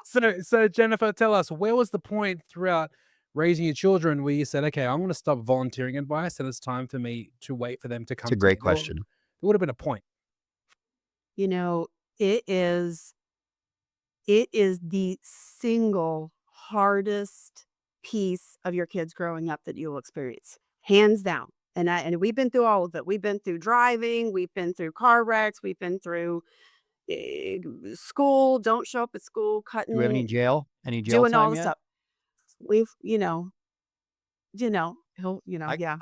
So Jennifer, tell us where was the point throughout raising your children where you said, okay, I'm going to stop volunteering advice and it's time for me to wait for them to It's a come to me. great question. There would have been a point. You know, it is it is the single hardest piece of your kids growing up that you'll experience, hands down. And we've been through all of it. We've been through driving, we've been through car wrecks, we've been through eh, school, don't show up at school, Do we have cutting, any jail doing all time the yet? stuff. We've, yeah.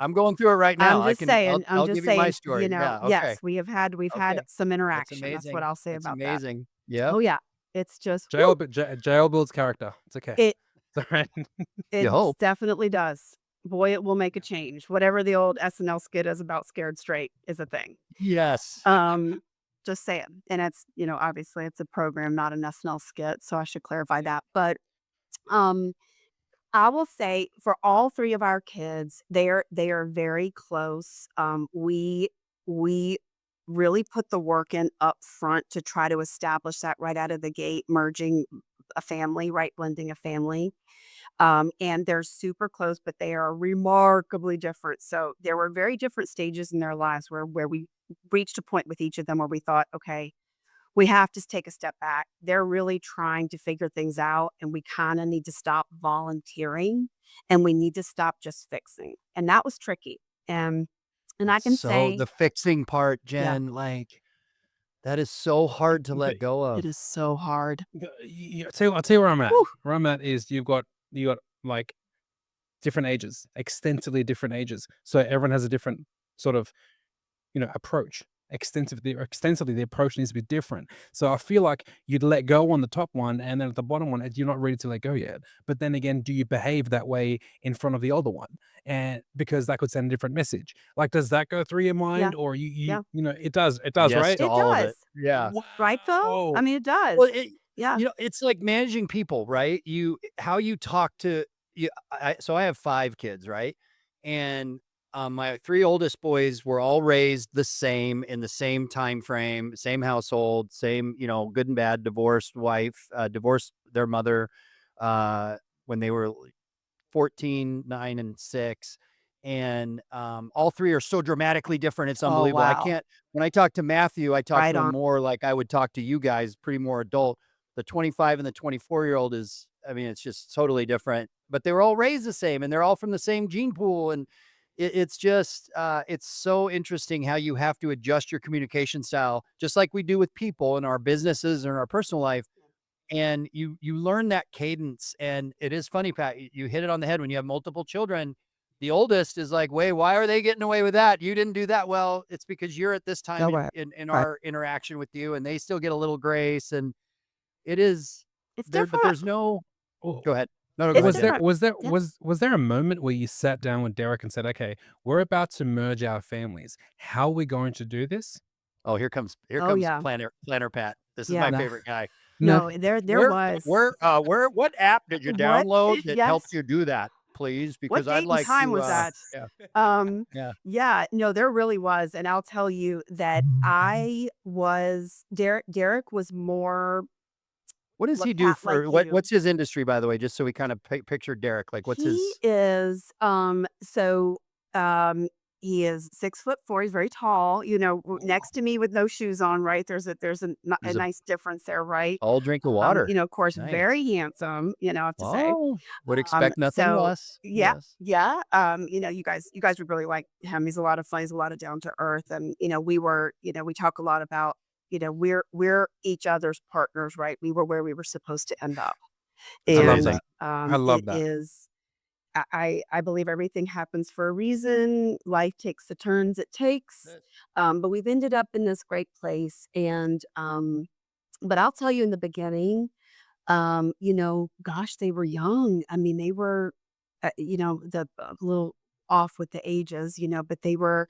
I'm going through it right now. I'm just saying, I'm I'll just give you my saying, story. Yeah, okay. yes, we've had Okay. some That's interaction. That's what amazing. I'll say That's about that. amazing. Yep. Oh yeah. It's just Jail, woo, but jail builds character. It's okay. it It's all right. You it hope. definitely does. Boy, it will make a change. Whatever the old SNL skit is about scared straight is a thing. Yes. Um, just saying. And it's, obviously it's a program, not an SNL skit, so I should clarify Yep. that. But um I will say for all 3 of our kids, they are very close. We really put the work in up front to try to establish that right out of the gate, merging a family, right, blending a family. And they're super close, but they are remarkably different. So there were very different stages in their lives where we reached a point with each of them where we thought, okay, we have to take a step back. They're really trying to figure things out, and we kind of need to stop volunteering and we need to stop just fixing. And that was tricky. And and I can So say, the fixing part, yeah, Jen, like that is so hard to let go it of. is so hard. I'll tell you where I'm at. Whew. Where I'm at is you got like different ages, extensively different ages. So everyone has a different sort of approach. Extensively, the approach needs to be different. So I feel like you'd let go on the top one, and then at the bottom one, you're not ready to let go yet. But then again, do you behave that way in front of the older one? And because that could send a different message. Like, does that go through your Yeah, mind, or yeah, it does, Yes right? to it all of does. it. Yeah. Right, Phil? I Wow. mean, it Well, does. Yeah. it's like managing people, right? How you talk to you. So I have 5 kids, right? And my 3 oldest boys were all raised the same in the same time frame, same household, same, good and bad, divorced wife, divorced their mother when they were 14, 9, and 6. And all 3 are so dramatically different. It's Oh, unbelievable. I wow. can't when I talk to Matthew, I talk Right to him on. more like I would talk to you guys, pretty more adult. The 25 and the 24-year-old is, I mean, it's just totally different. But they were all raised the same and they're all from the same gene pool. And it's just it's so interesting how you have to adjust your communication style, just like we do with people in our businesses and our personal life. And you learn that cadence, and it is funny, Pat, you hit it on the head. When you have multiple children, the oldest is like, "Wait, why are they getting away with that? You didn't do that." Well, it's because you're at this time No in way. in our interaction with you, and they still get a little grace, and it is It's there, but different. there's no. Oh, Go ahead. No, go It's ahead, was Jen. there different. was there Yeah. was there a moment where you sat down with Derek and said, "Okay, we're about to merge our families. How are we going to do this?" Oh, here Oh, comes yeah. Planner Pat. This is Yeah. my Nah, favorite guy. nah. No, there was. What app did you What? download that helped Yes. you do that, please? What Because I'd date and like time to, was that? yeah, Um, yeah. yeah, no, there really was, and I'll tell you that Derek was more What does look, he do Pat, like for you. what's his industry, by the way, just so we kind of picture Derek, like what's He his is, um, he is 6'4", he's very tall, next to me with no shoes on, right? There's a he's a nice difference there, right? tall drink of water. Of course, Nice. very handsome, I have to say. Oh, would expect nothing So less. yeah, Yes. yeah. You guys would really like him. He's a lot of fun. He's a lot of down to earth, and we talk a lot about, we're each other's partners, right? We were where we were supposed to end up, It's I love and amazing. that. I it love that. is. I believe everything happens for a reason. Life takes the turns it takes, but we've ended up in this great place, and but I'll tell you in the beginning. Gosh, they were young. I mean, they were, the a little off with the ages, but they were,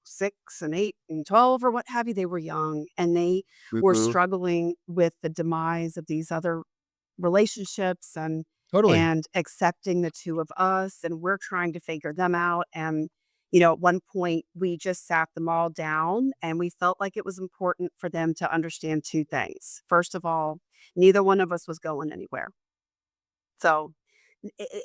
6 and 8 and 12 or what have you. They were young and they were Woo-hoo. struggling with the demise of these other relationships Totally. and accepting the two of us, and we're trying to figure them out. And at one point we just sat them all down and we felt like it was important for them to understand two things. First of all, neither one of us was going anywhere. So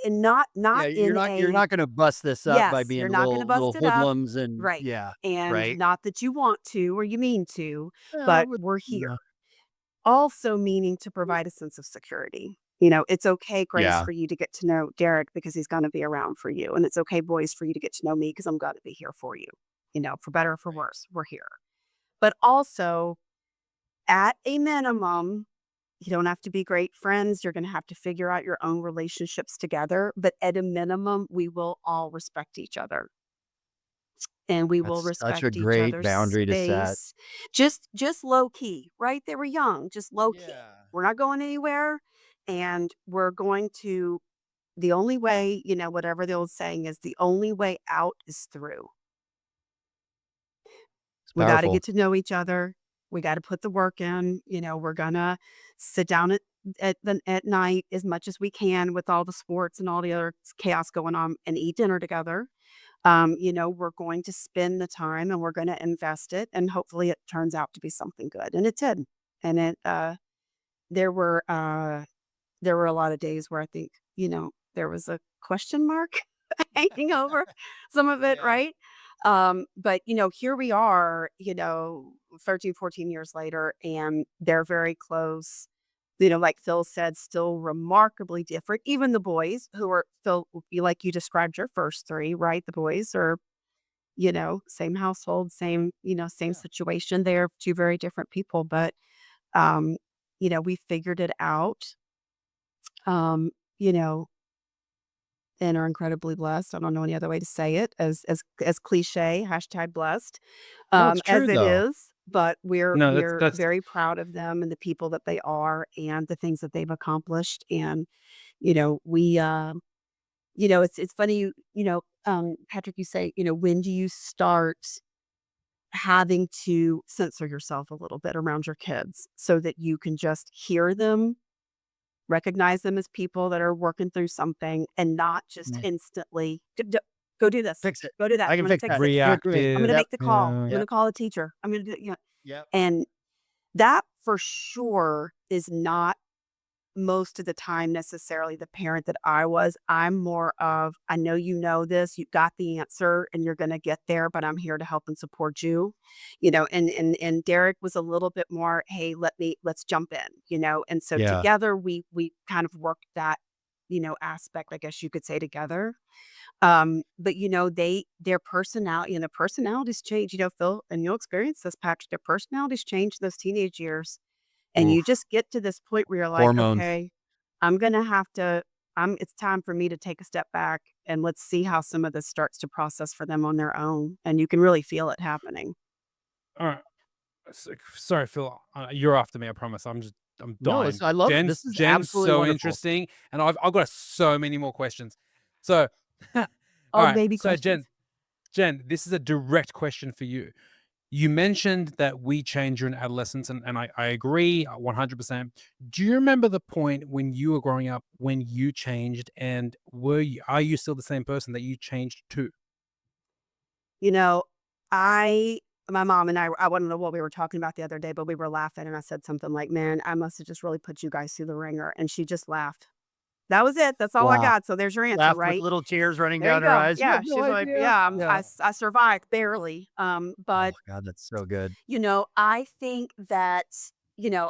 and Yeah, not in you're a not gonna bust this up by yes, being you're not going to little bust it up. hoodlums and Right. yeah, And right? not that you want to or you mean to, Yeah, but we're here. yeah. Also meaning to provide a sense of security. It's okay, Grace, Yeah, for you to get to know Derek because he's going to be around for you. And it's okay, boys, for you to get to know me because I'm going to be here for you. For better or for right. worse, we're here. But also, at a minimum, you don't have to be great friends. You're going to have to figure out your own relationships together. But at a minimum, we will all respect each other and we will That's such a respect each great other's boundary to set. space. Just low key, right? They were young, just low key. Yeah. We're not going anywhere and we're going to the only way, whatever the old saying is, the only way out is through. It's We got to powerful. get to know each other. We got to put the work in. We're gonna sit down at night as much as we can with all the sports and all the other chaos going on and eat dinner together. We're going to spend the time and we're going to invest it, and hopefully it turns out to be something good. And it did. And there were uh, there were a lot of days where I think there was a question mark hanging over some of it, Yeah. right? But here we are, 13, 14 years later, and they're very close. Like Phil said, still remarkably different. Even the boys who are Phil, like you described your first three, right? The boys are, same household, same Yeah. situation. They're two very different people, but um, we figured it out. Um, you know, and are incredibly blessed. I don't know any other way to say it, as cliche, hashtag blessed, No, it's as true it though. is, but we're No, we're that's very proud of them and the people that they are and the things that they've accomplished. And, you know, we, it's funny, Patrick, you say, when do you start having to censor yourself a little bit around your kids so that you can just hear them, recognize them as people that are working through something and not just Mm. instantly, Go do this. Fix it. Go do that. I I'm can gonna fix fix that. it. Give it to me. I'm gonna reactive. Yep. make the call. I'm Yeah. gonna Yep. call a teacher. I'm gonna do." Yep. And that for sure is not most of the time necessarily the parent that I was. I'm more of, I know you know this, you got the answer and you're gonna get there, but I'm here to help and support you. And Derek was a little bit more, hey, let's jump in. And so Yeah. together we kind of worked that, aspect, I guess you could say, together. But their personality and the personalities change, Phil, and you'll experience this, Patrick. Their personalities change those teenage years. And you Oof. just get to this point where you're like, Hormones. okay, I'm gonna have to, it's time for me to take a step back and let's see how some of this starts to process for them on their own. And you can really feel it happening. All right. Sorry, Phil. You're after me. I promise. I'm No, dying. I love it. Jen's This is Jen's absolutely so wonderful. interesting, and I've got so many more questions. So, all All the right. baby So questions. Jen, this is a direct question for you. You mentioned that we change during adolescence, and I agree 100%. Do you remember the point when you were growing up when you changed, and are you still the same person that you changed to? You know, I my mom and I don't know what we were talking about the other day, but we were laughing and I said something like, "Man, I must have just really put you guys through the ringer." And she just laughed. That was it. That's all I Wow. got. So there's your answer, Laughed with right? little tears running There you down her go. eyes. You Yeah, have no she's like, idea. "Yeah, Yeah. I survived barely." Oh But God, that's so good. I think that,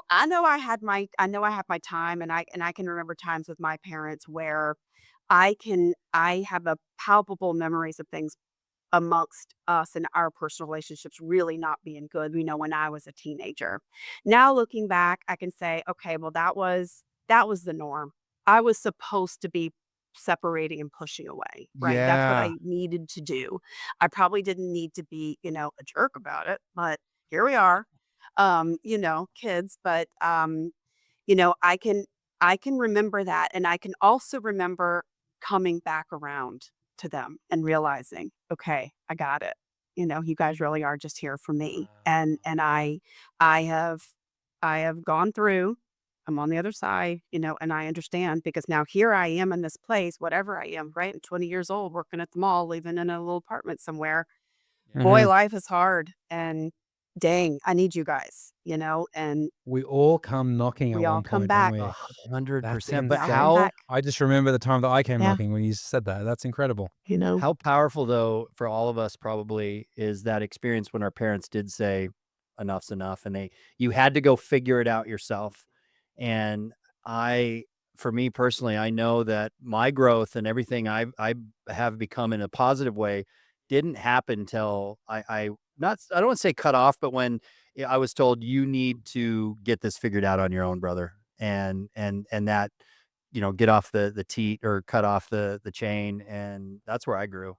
I know I have my time, and I can remember times with my parents where I have a palpable memories of things amongst us and our personal relationships really not being good, when I was a teenager. Now looking back, I can say, okay, well that was the norm. I was supposed to be separating and pushing away, right? That's what Yeah. I needed to do. I probably didn't need to be, a jerk about it, but here we are. Kids, but you know, I can I can remember that, and I can also remember coming back around to them and realizing, "Okay, I got it. You guys really are just here for me." And I have I have gone through, I'm on the other side, and I understand because now here I am in this place, whatever I am, right? I'm 20 years old, working at the mall, living in a little apartment somewhere. Boy, Mhm. life is hard, and dang, I need you guys, and We all come knocking at we all one come point, don't back. we? That's 100%. But We all come insane. how back. I just remember the time that I came Yeah, knocking when you said that. That's incredible. you know? how powerful though for all of us probably is that experience when our parents did say enough's enough and you had to go figure it out yourself. And I for me personally, I know that my growth and everything I have become in a positive way didn't happen till I not I don't want to say cut off, but when I was told you need to get this figured out on your own, brother. And that get off the teat or cut off the chain, and that's where I grew.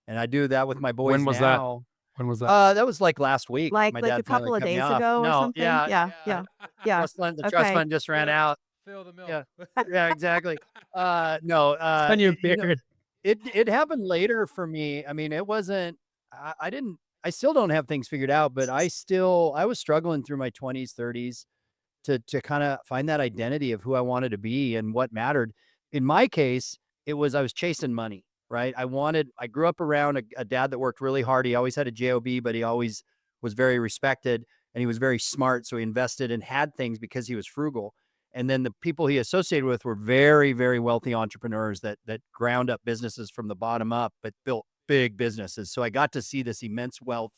And I do that with my When boys was that? now. When was that? That was like last week. Like My like a dad finally couple of cut me days off. ago or No, something? yeah, Yeah, yeah. yeah, yeah. The trust Okay. fund just ran out. Feel the milk. Yeah. Yeah, exactly. No, On your beard. it happened later for me. I mean, it wasn't I didn't I still don't have things figured out, but I was struggling through my 20s, 30s to kinda find that identity of who I wanted to be and what mattered. In my case, it was I was chasing money, right? I grew up around a dad that worked really hard. He always had a job, but he always was very respected, and he was very smart, so he invested and had things because he was frugal. And then the people he associated with were very, very wealthy entrepreneurs that ground up businesses from the bottom up, but built big businesses. So I got to see this immense wealth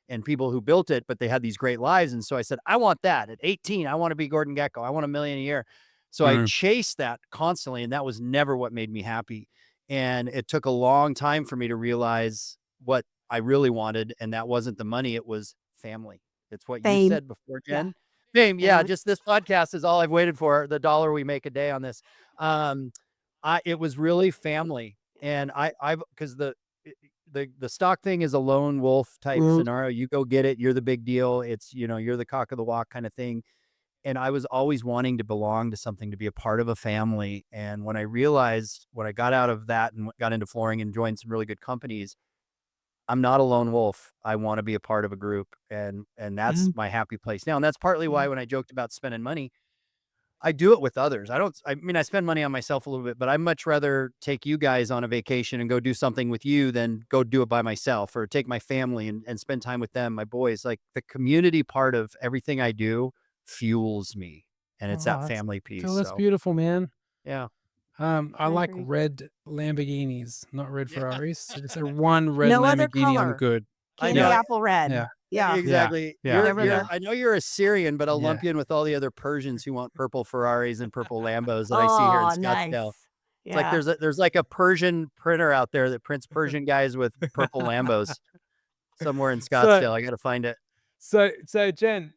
and people who built it, but they had these great lives. And so I said, I want that. At 18, I want to be Gordon Gekko. I want $1 million a year. So I Mm. chased that constantly, and that was never what made me happy. And it took a long time for me to realize what I really wanted, and that wasn't the money, it was family. It's what you Fame. said before, Yeah. Jen. Fame, yeah, Yeah. just this podcast is all I've waited for, the dollar we make a day on this. It was really family, and I've because the stock thing is a lone wolf type Mm. scenario. You go get it, you're the big deal. It's, you're the cock of the walk kind of thing. And I was always wanting to belong to something, to be a part of a family. And when I realized, when I got out of that and got into flooring and joined some really good companies, I'm not a lone wolf. I want to be a part of a group, and that's my happy place now. And that's partly why when I joked about spending money, I do it with others. I mean, I spend money on myself a little bit, but I'd much rather take you guys on a vacation and go do something with you than go do it by myself, or take my family and spend time with them, my boys. Like, the community part of everything I do fuels me, and it's that family piece. Phil, that's So beautiful, man. yeah. I I like agree. red Lamborghinis, not red Yeah. Ferraris. So just a one red No other Lamborghini, I'm color. good. I Candy know. apple red. Yeah. Yeah. Exactly. Yeah. They were You're the I know you're a Syrian, but I'll Yeah. lump you in with all the other Persians who want purple Ferraris and purple Lambos that I see here in Oh, Scottsdale. nice. It's like Yeah. there's like a Persian printer out there that prints Persian guys with purple Lambos somewhere in So Scottsdale. I got to find it. so Jen,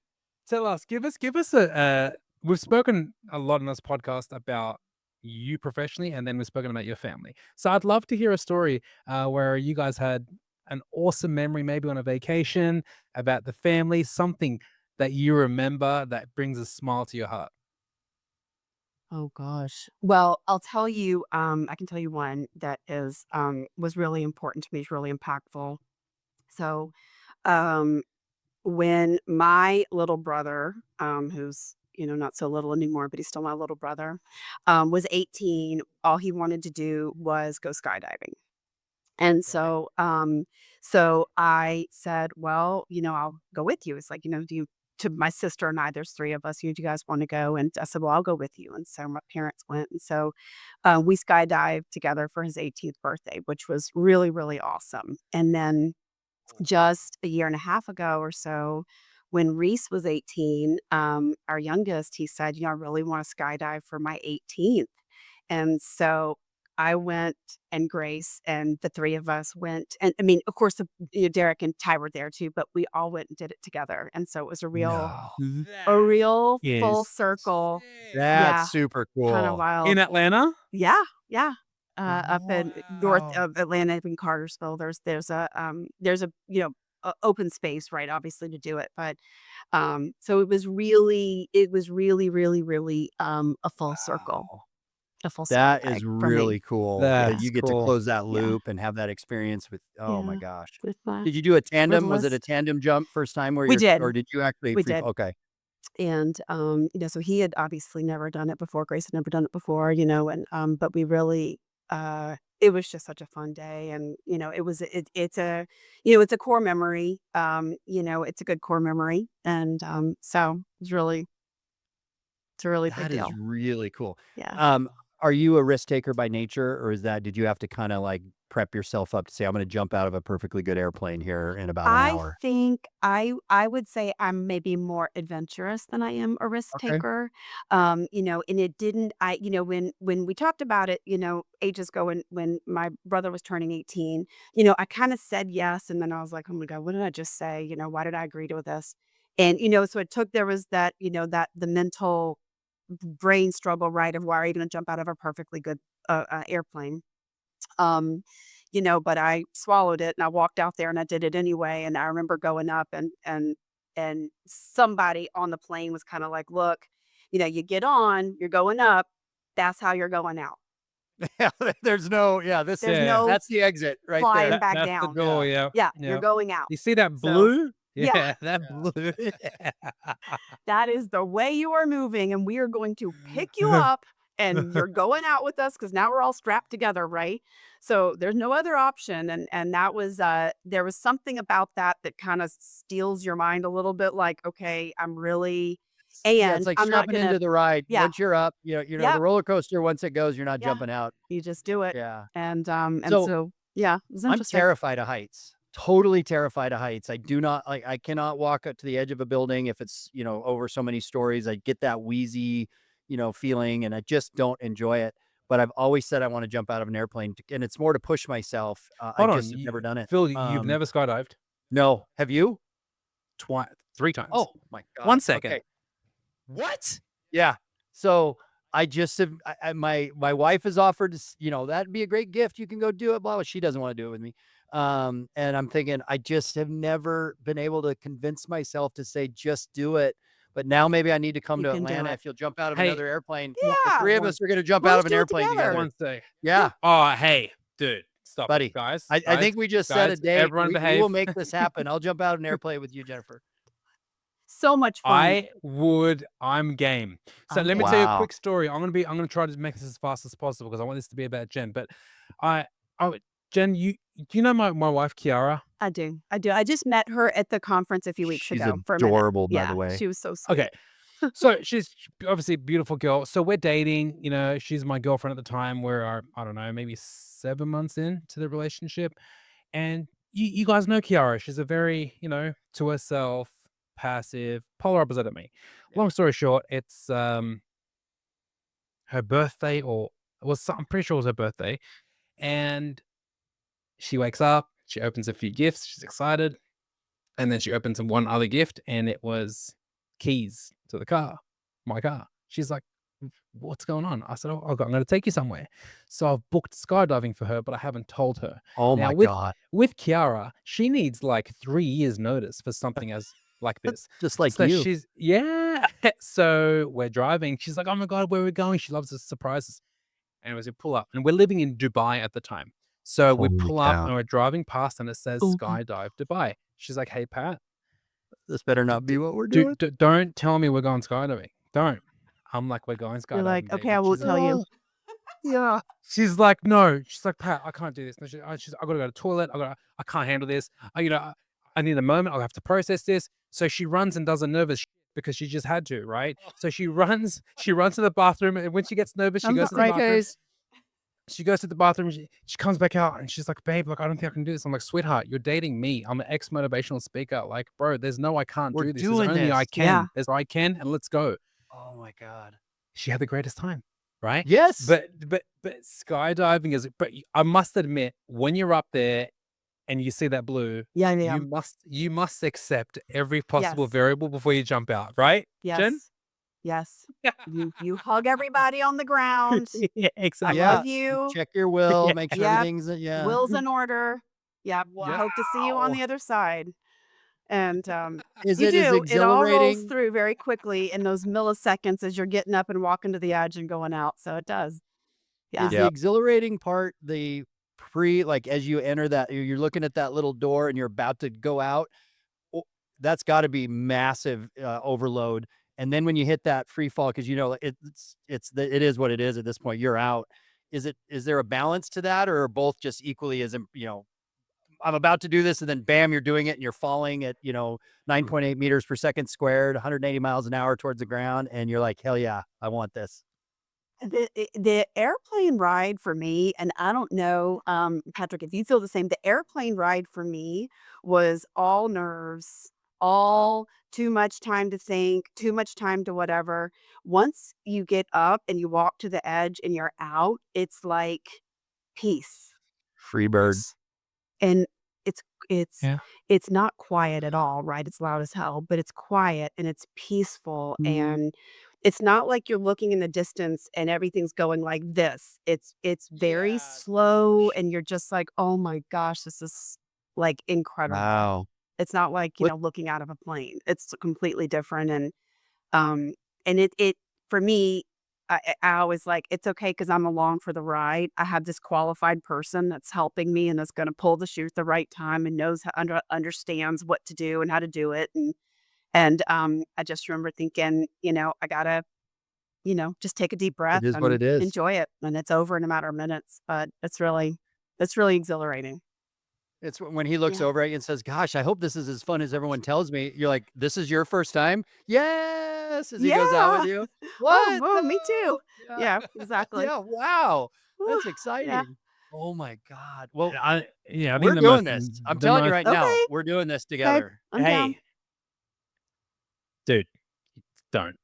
tell us, give us a we've spoken a lot on this podcast about you professionally, and then we've spoken about your family. So I'd love to hear a story where you guys had an awesome memory, maybe on a vacation, about the family, something that you remember that brings a smile to your heart. Oh gosh. Well, I'll tell you, I can tell you one that was really important to me, is really impactful. So, um, when my little brother, who's, not so little anymore, but he's still my little brother, was 18, all he wanted to do was go skydiving. And Okay. so I said, well, I'll go with you. It's like, do you, to my sister and I, there's three of us. Do you guys want to go? And I said, well, I'll go with you. And so my parents went. And so we skydived together for his 18th birthday, which was really, really awesome. And then just a year and a half ago or so, when Reese was 18, our youngest, he said, I really want to skydive for my 18th. And so I went, and Grace and the three of us went. And I mean, of course, Derek and Ty were there too, but we all went and did it together. And so it was No, a that real full is circle. sick. That's Yeah. super Kind of cool. In wild. Atlanta? Yeah. Yeah. Up in north Wow. of Atlanta, in Cartersville, there's a open space, right? Obviously, to do it, but so it was really, really, really a full circle, Wow. a full circle That bag is for me. really cool Yeah. that That's you get to cool. close that Yeah. loop and have that experience with, oh my Yeah. gosh. With my Did you do a with tandem? Was it a list. tandem jump first time where We did. or did you actually We free? did. Okay. And so he had obviously never done it before. Grace had never done it before, and but we really it was just such a fun day. And it's a core memory. It's a good core memory. And so it's a really big That is deal. really cool. Yeah. Are you a risk taker by nature, or did you have to kind of like prep yourself up to say, I'm going to jump out of a perfectly good airplane here in about an I hour? think I would say I'm maybe more adventurous than I am a risk Okay. taker. And it didn't when we talked about it, ages ago, when my brother was turning 18, I kind of said yes, and then I was like, "Oh my God, what did I just say? Why did I agree to this?" And so there was that, that the mental brain struggle, right, of why are you going to jump out of a perfectly good airplane? Um, but I swallowed it, and I walked out there and I did it anyway. And I remember going up, and somebody on the plane was kind of like, look, you get on, you're going up, that's how you're going out. Yeah, there's no, yeah, There's Yeah. no that's the exit right flying there. back That's the down. door, Yeah. yeah. Yeah, you're Yeah. going out. You see that So, blue? yeah, Yeah, that Yeah. blue. that is the way you are moving, and we are going to pick you up, and you're going out with us because now we're all strapped together, right? So there's no other option. And that was there was something about that that kind of steals your mind a little bit, like, okay, Yeah, it's and like I'm not strapping gonna, into the ride. yeah, Once you're up, the yeah, roller coaster, once it goes, you're not yeah. jumping out. You just do it. Yeah. And So so Yeah, it was I'm interesting. terrified of heights. Totally terrified of heights. I do not like. I cannot walk up to the edge of a building if it's over so many stories. I get that wheezy, feeling, and I just don't enjoy it. But I've always said I want to jump out of an airplane, and it's more to push myself. I Hold on, just have never done it. Phil, you've never skydived? No, have you? Twice, 3 times. Oh my god. 1 second. Okay. What? Yeah. So I just have my wife has offered to, that'd be a great gift. You can go do it. Blah, blah. She doesn't want to do it with me. And I'm thinking I just have never been able to convince myself to say just do it. But now maybe I need to come You to can do Atlanta. it. If you'll jump out of Hey, another airplane, Wha- the Yeah. three of us are going to jump We'll out of just an do it airplane together. together. 1 sec. Yeah, Oh, hey, dude, stop it, buddy. guys. I guys, think we just set a guys, date. everyone We behave. will make this happen. I'll jump out of an airplane with you, Jennifer. So much fun. I'm game. So I'm let me game. tell you a Wow. quick story. I'm gonna try to make this as fast as possible because I want this to be about Jen. But Jen, do you know my wife Kiara? I do. I just met her at the conference a few weeks She's ago for a minute. adorable, by the Yeah, way. she was so sweet. Okay. So she's obviously a beautiful girl. So we're dating, she's my girlfriend at the time. We're, I don't know, maybe 7 months into the relationship. And you guys know Kiara. She's a very, to herself, passive, polar opposite of me. Yeah. Long story short, it's her birthday, or I'm pretty sure it was her birthday. And she wakes up, she opens a few gifts, she's excited. And then she opens one other gift, and it was keys to the car, my car. She's like, what's going on? I said, I'm going to take you somewhere. So I've booked skydiving for her, but I haven't told her. Oh Now, my God. with Kiara, she needs like 3 years notice for something as like this. Just like So you. yeah. So we're driving. She's like, oh my God, where are we going? She loves the surprises. Anyways, we pull up, and we're living in Dubai at the time. So we Holy pull up cow. and we're driving past, and it says Mhm. Skydive Dubai. She's like, hey, Pat, This better not be what we're doing. don't tell me we're going skydiving. Don't. I'm like, we're going skydiving. You're like, okay, baby." I won't She's tell you. yeah. She's like, no. She's like, Pat, I can't do this. No, I gotta go to the toilet. I can't handle this. I need a moment. I'll have to process this. So she runs and does a nervous shit because she just had to, right? So she runs to the bathroom, and when she gets nervous, she I'm goes not to the right, bathroom. guys. She goes to the bathroom. She comes back out, and she's like, babe, look, I don't think I can do this. I'm like, sweetheart, you're dating me. I'm an ex-motivational speaker. Like, bro, there's no I can't We're do this. doing There's only I this. can. Yeah. There's I can, and let's go. Oh my God. She had the greatest time, right? Yes. But skydiving is. But I must admit, when you're up there and you see that blue, Yeah, yeah. you must accept every possible Yes. variable before you jump out, right? Jen? Yes. You hug everybody on the ground. Yeah, I exactly. love you. Check your will. Yeah. Make sure Yep. everything's yeah. Will's in order. Yeah. I hope to see you on Wow. the other side. And Is you it as do. It all rolls exhilarating? through very quickly in those milliseconds as you're getting up and walking to the edge and going out. So it does. Yeah. Is the exhilarating part the like as you enter that you're looking at that little door and you're about to go out? That's got to be massive overload. And then when you hit that free fall, because it is what it is at this point. You're out. Is there a balance to that, or are both just equally as I'm about to do this, and then bam, you're doing it, and you're falling at 9.8 meters per second squared, 180 miles an hour towards the ground, and you're like, hell yeah, I want this. The airplane ride for me, and I don't know, Patrick, if you feel the same, the airplane ride for me was all nerves, all too much time to think, too much time to whatever. Once you get up and you walk to the edge and you're out, it's like peace. Free bird. And it's it's Yeah. it's not quiet at all, right? It's loud as hell, but it's quiet and it's peaceful, and it's not like you're looking in the distance and everything's going like this. It's very Yeah. slow, and you're just like, "Oh my gosh, this is, like, incredible." Wow. It's not like, What- looking out of a plane. It's completely different, and it for me, I always like, it's okay because 'cause I'm along for the ride. I have this qualified person that's helping me and that's gonna pull the chute at the right time and knows how understands what to do and how to do it, and I just remember thinking, I gotta, just take a deep breath is what and it is. enjoy it, and it's over in a matter of minutes, but it's really exhilarating. It's when he looks Yeah. over at you and says, "Gosh, I hope this is as fun as everyone tells me." You're like, "This is your first time?" Yes, as he goes out with Yeah. you. What? Oh, me too. No. Yeah, exactly. Yeah, wow. Whew, That's yeah. exciting. Oh my God. Well, I think we're the doing most this. I'm the telling you most right now, Okay. we're doing this Okay. together. I'm down. hey, dude, don't.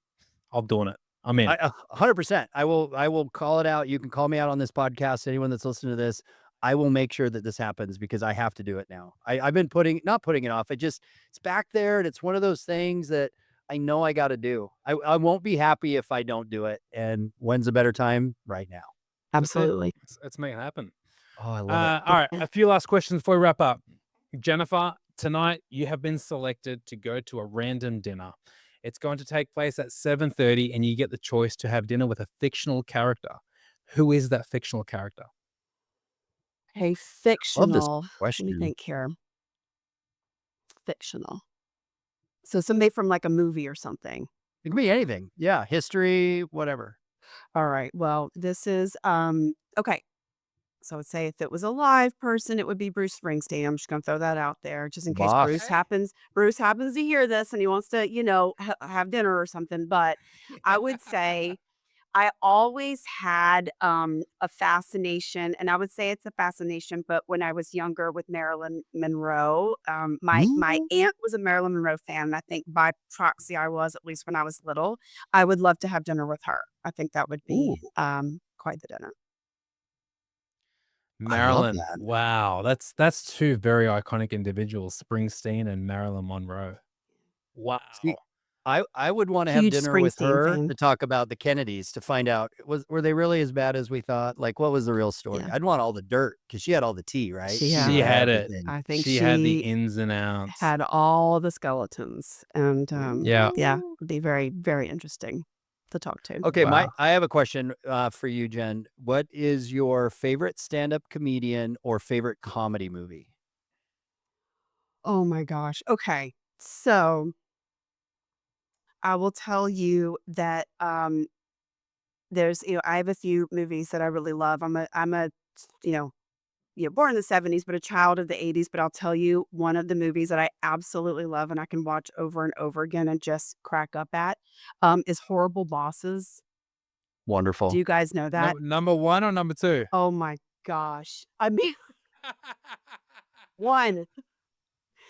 I'm doing it. I'm in. 100%. I will call it out. You can call me out on this podcast. Anyone that's listening to this, I will make sure that this happens because I have to do it now. I've been not putting it off. It's back there and it's one of those things that I know I got to do. I won't be happy if I don't do it. And when's a better time? Right now. That's it. Absolutely. Let's make it happen. Oh, I love it. All right, a few last questions before we wrap up. Jennifer, tonight you have been selected to go to a random dinner. It's going to take place at 7:30, and you get the choice to have dinner with a fictional character. Who is that fictional character? Hey, Love this fictional. Let me question. think here. Fictional. So somebody from like a movie or something. It can be anything. Yeah. History, whatever. All right. Well, this is okay. So I would say if it was a live person, it would be Bruce Springsteen. I'm just going to throw that out there just in case Boss. Bruce happens to hear this and he wants to, have dinner or something. But I would say I always had a fascination, and I would say it's a fascination, but when I was younger with Marilyn Monroe, my Ooh. aunt was a Marilyn Monroe fan. And I think by proxy I was, at least when I was little. I would love to have dinner with her. I think that would Ooh. be quite the dinner. I love Marilyn. that. Wow, that's two very iconic individuals, Springsteen and Marilyn Monroe. Wow. See, I would want to have Huge dinner with Springsteen her fan. to talk about the Kennedys to find out were they really as bad as we thought? Like, what was the real story? Yeah. I'd want all the dirt because she had all the tea, right? She She had had it. everything. I think She had the she ins and outs. had all the skeletons, and Yeah. yeah, Ooh. it'd be very, very interesting to talk to. Okay, Wow. I have a question for you, Jen. What is your favorite stand-up comedian or favorite comedy movie? Oh my gosh. Okay. So I will tell you that there's I have a few movies that I really love. I'm a you know born in the 70s, but a child of the 80s. But I'll tell you one of the movies that I absolutely love and I can watch over and over again and just crack up at is Horrible Bosses. Do Wonderful. you guys know that? Number one or number two? Oh my gosh. I mean, one.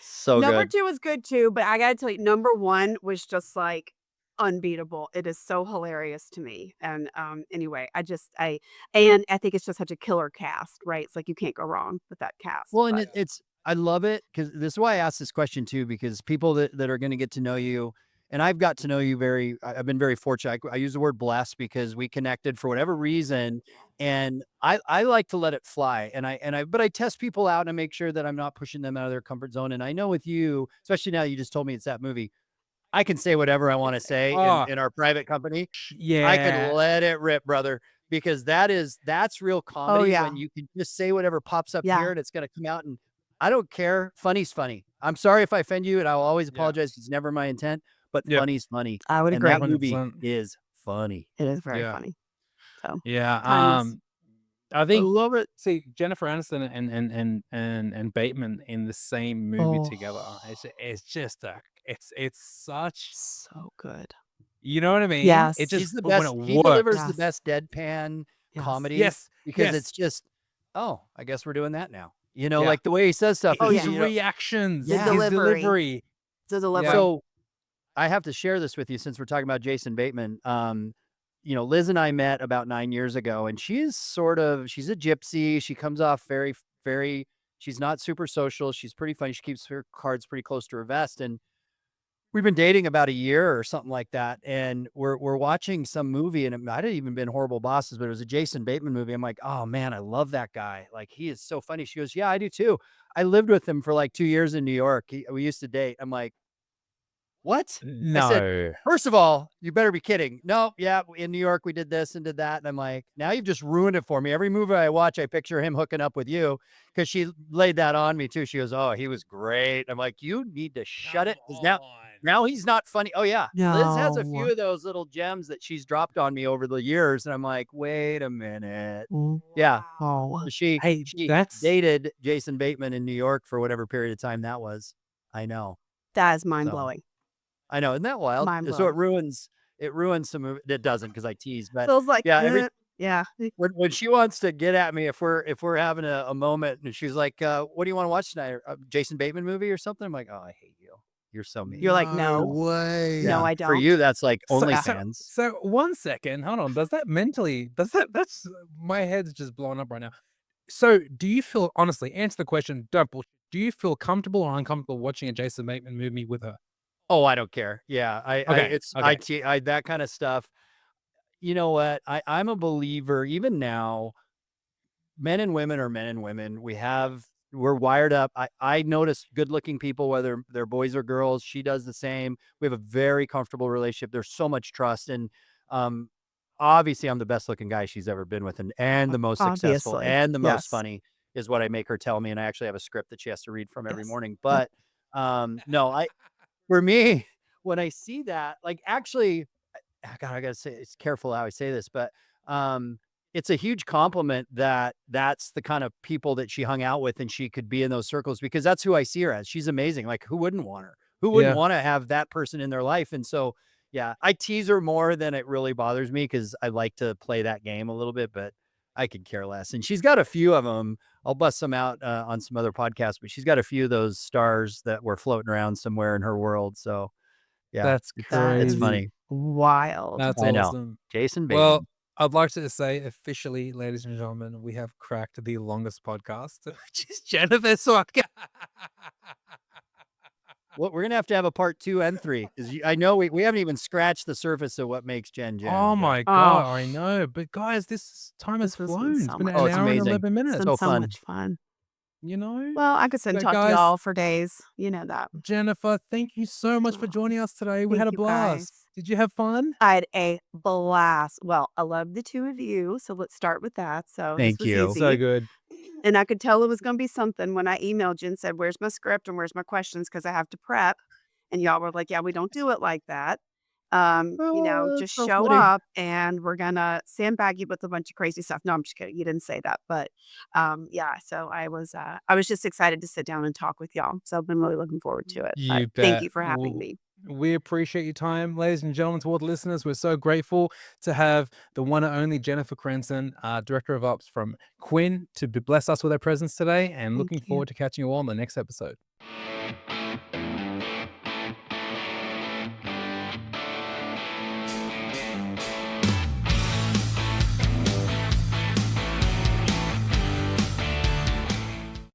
So Number good. 2 is good too, but I gotta tell you, number 1 was just, like, unbeatable. It is so hilarious to me, and, anyway, and I think it's just such a killer cast, right? It's like you can't go wrong with that cast, Well, and but it's I love it because this is why I asked this question too, because people that are going to get to know you, and I've got to know you I've been very fortunate. I use the word blessed because we connected for whatever reason, and I like to let it fly, but I test people out and I make sure that I'm not pushing them out of their comfort zone. And I know with you, especially now you just told me it's that movie, I can say whatever I want to say Oh, in our private company. I could yeah. let it rip, brother, because that's real Oh, comedy yeah. when you can just say whatever pops up Yeah. here and it's gonna come out, and I don't care. Funny's funny. I'm sorry if I offend you, and I will always Yeah. apologize. It's never my intent, but Yep. funny's funny, I would and agree. that movie 100%. is funny. It is very Yeah. funny. So, Yeah. timeless. I I think love it. see Jennifer Aniston and Bateman in the same movie Oh, together. It's just it's such, so good. you know what I mean? It Yes. just He's the when best. it He delivers works. the Yes. best deadpan Yes. comedy Yes. because Yes. it's just, "Oh, I guess we're doing that now." Yeah. Like the way he says stuff, Oh, and, His yeah. reactions, The Yeah. his delivery. delivery. The Yeah. delivery. So I have to share this with you since we're talking about Jason Bateman. Liz and I met about 9 years ago, and she's a gypsy. She comes off very, very, she's not super social. She's pretty funny. She keeps her cards pretty close to her vest. And we've been dating about a year or something like that. And we're watching some movie, and it might have even been Horrible Bosses, but it was a Jason Bateman movie. I'm like, oh man, I love that guy. Like, he is so funny. She goes, yeah, I do too. I lived with him for like 2 years in New York. We used to date. I'm like, what? I said, No. first of all, you better be kidding. No, yeah, in New York, we did this and did that. And I'm like, now you've just ruined it for me. Every movie I watch, I picture him hooking up with you because she laid that on me too. She goes, oh, he was great. I'm like, you need to shut it. Because now he's not funny. Oh, yeah. Liz has a No. few of those little gems that she's dropped on me over the years. And I'm like, wait a minute. Yeah. Oh. So she Hey, that's dated Jason Bateman in New York for whatever period of time that was. I know. That is So mind-blowing. I know, isn't that wild? So Mind-blowing. it ruins some movie. It doesn't because I tease, but Feels like, yeah, Yeah. When she wants to get at me, if we're having a moment, and she's like, "What do you want to watch tonight? A Jason Bateman movie or something?" I'm like, "Oh, I hate you. You're so mean." You're like, No "No. No, Yeah, way. I for don't." you, that's like So, Yeah. so, OnlyFans. so 1 second, hold on. That's my head's just blowing up right now. So, do you feel honestly, answer the question, don't bullshit. Do you feel comfortable or uncomfortable watching a Jason Bateman movie with her? Oh, I don't care. Yeah, Okay, okay. that kind of stuff. You know what? I'm a believer, even now, men and women are men and women. We're wired up. I notice good looking people, whether they're boys or girls. She does the same. We have a very comfortable relationship. There's so much trust. And um, obviously I'm the best looking guy she's ever been with, and the most successful Obviously. and the most Yes. funny is what I make her tell me. And I actually have a script that she has to read from every Yes. morning. Yep. But no, for me, when I see that, like actually God, I gotta say, it's careful how I say this, but um, it's a huge compliment that that's the kind of people that she hung out with, and she could be in those circles because that's who I see her as. She's amazing. Like, who wouldn't want her? Who wouldn't Yeah, want to have that person in their life? And so, yeah, I tease her more than it really bothers me because I like to play that game a little bit, but I could care less. And she's got a few of them. I'll bust some out on some other podcasts, but she's got a few of those stars that were floating around somewhere in her world. So, yeah, that's That it's is crazy. funny. wild. That's I know. awesome. Jason Well, Bateman. I'd like to say officially, ladies and gentlemen, we have cracked the longest podcast, which is Jennifer Swaka. Well, we're gonna have to have a part 2 and 3 because I know we haven't even scratched the surface of what makes Jen Jen, Oh but my Oh, god, I know, but guys, this time has this has been flown. It's so been much oh, an it's hour and fun. amazing. 11 It's minutes, been So so fun. much fun. you know? Well, I could sit and But talk to guys, y'all for days. You know that. Jennifer, thank you so much for Oh, joining us today. We had thank a you guys. blast. Did you have fun? I had a blast. Well, I love the two of you, so let's start with that. So this Thank was you. So easy. good. And I could tell it was going to be something when I emailed you and said, "Where's my script and where's my questions?" Because I have to prep. And y'all were like, "Yeah, we don't do it like that. Oh, Just that's so show funny. up and we're gonna sandbag you with a bunch of crazy stuff." No, I'm just kidding. You didn't say that, but yeah. So I was just excited to sit down and talk with y'all. So I've been really looking forward to it. But You thank bet. you for having me. We appreciate your time, ladies and gentlemen, to all the listeners. We're so grateful to have the one and only Jennifer Krenson, Director of Ops from Quinn, to bless us with her presence today, and Thank looking you. forward to catching you all on the next episode.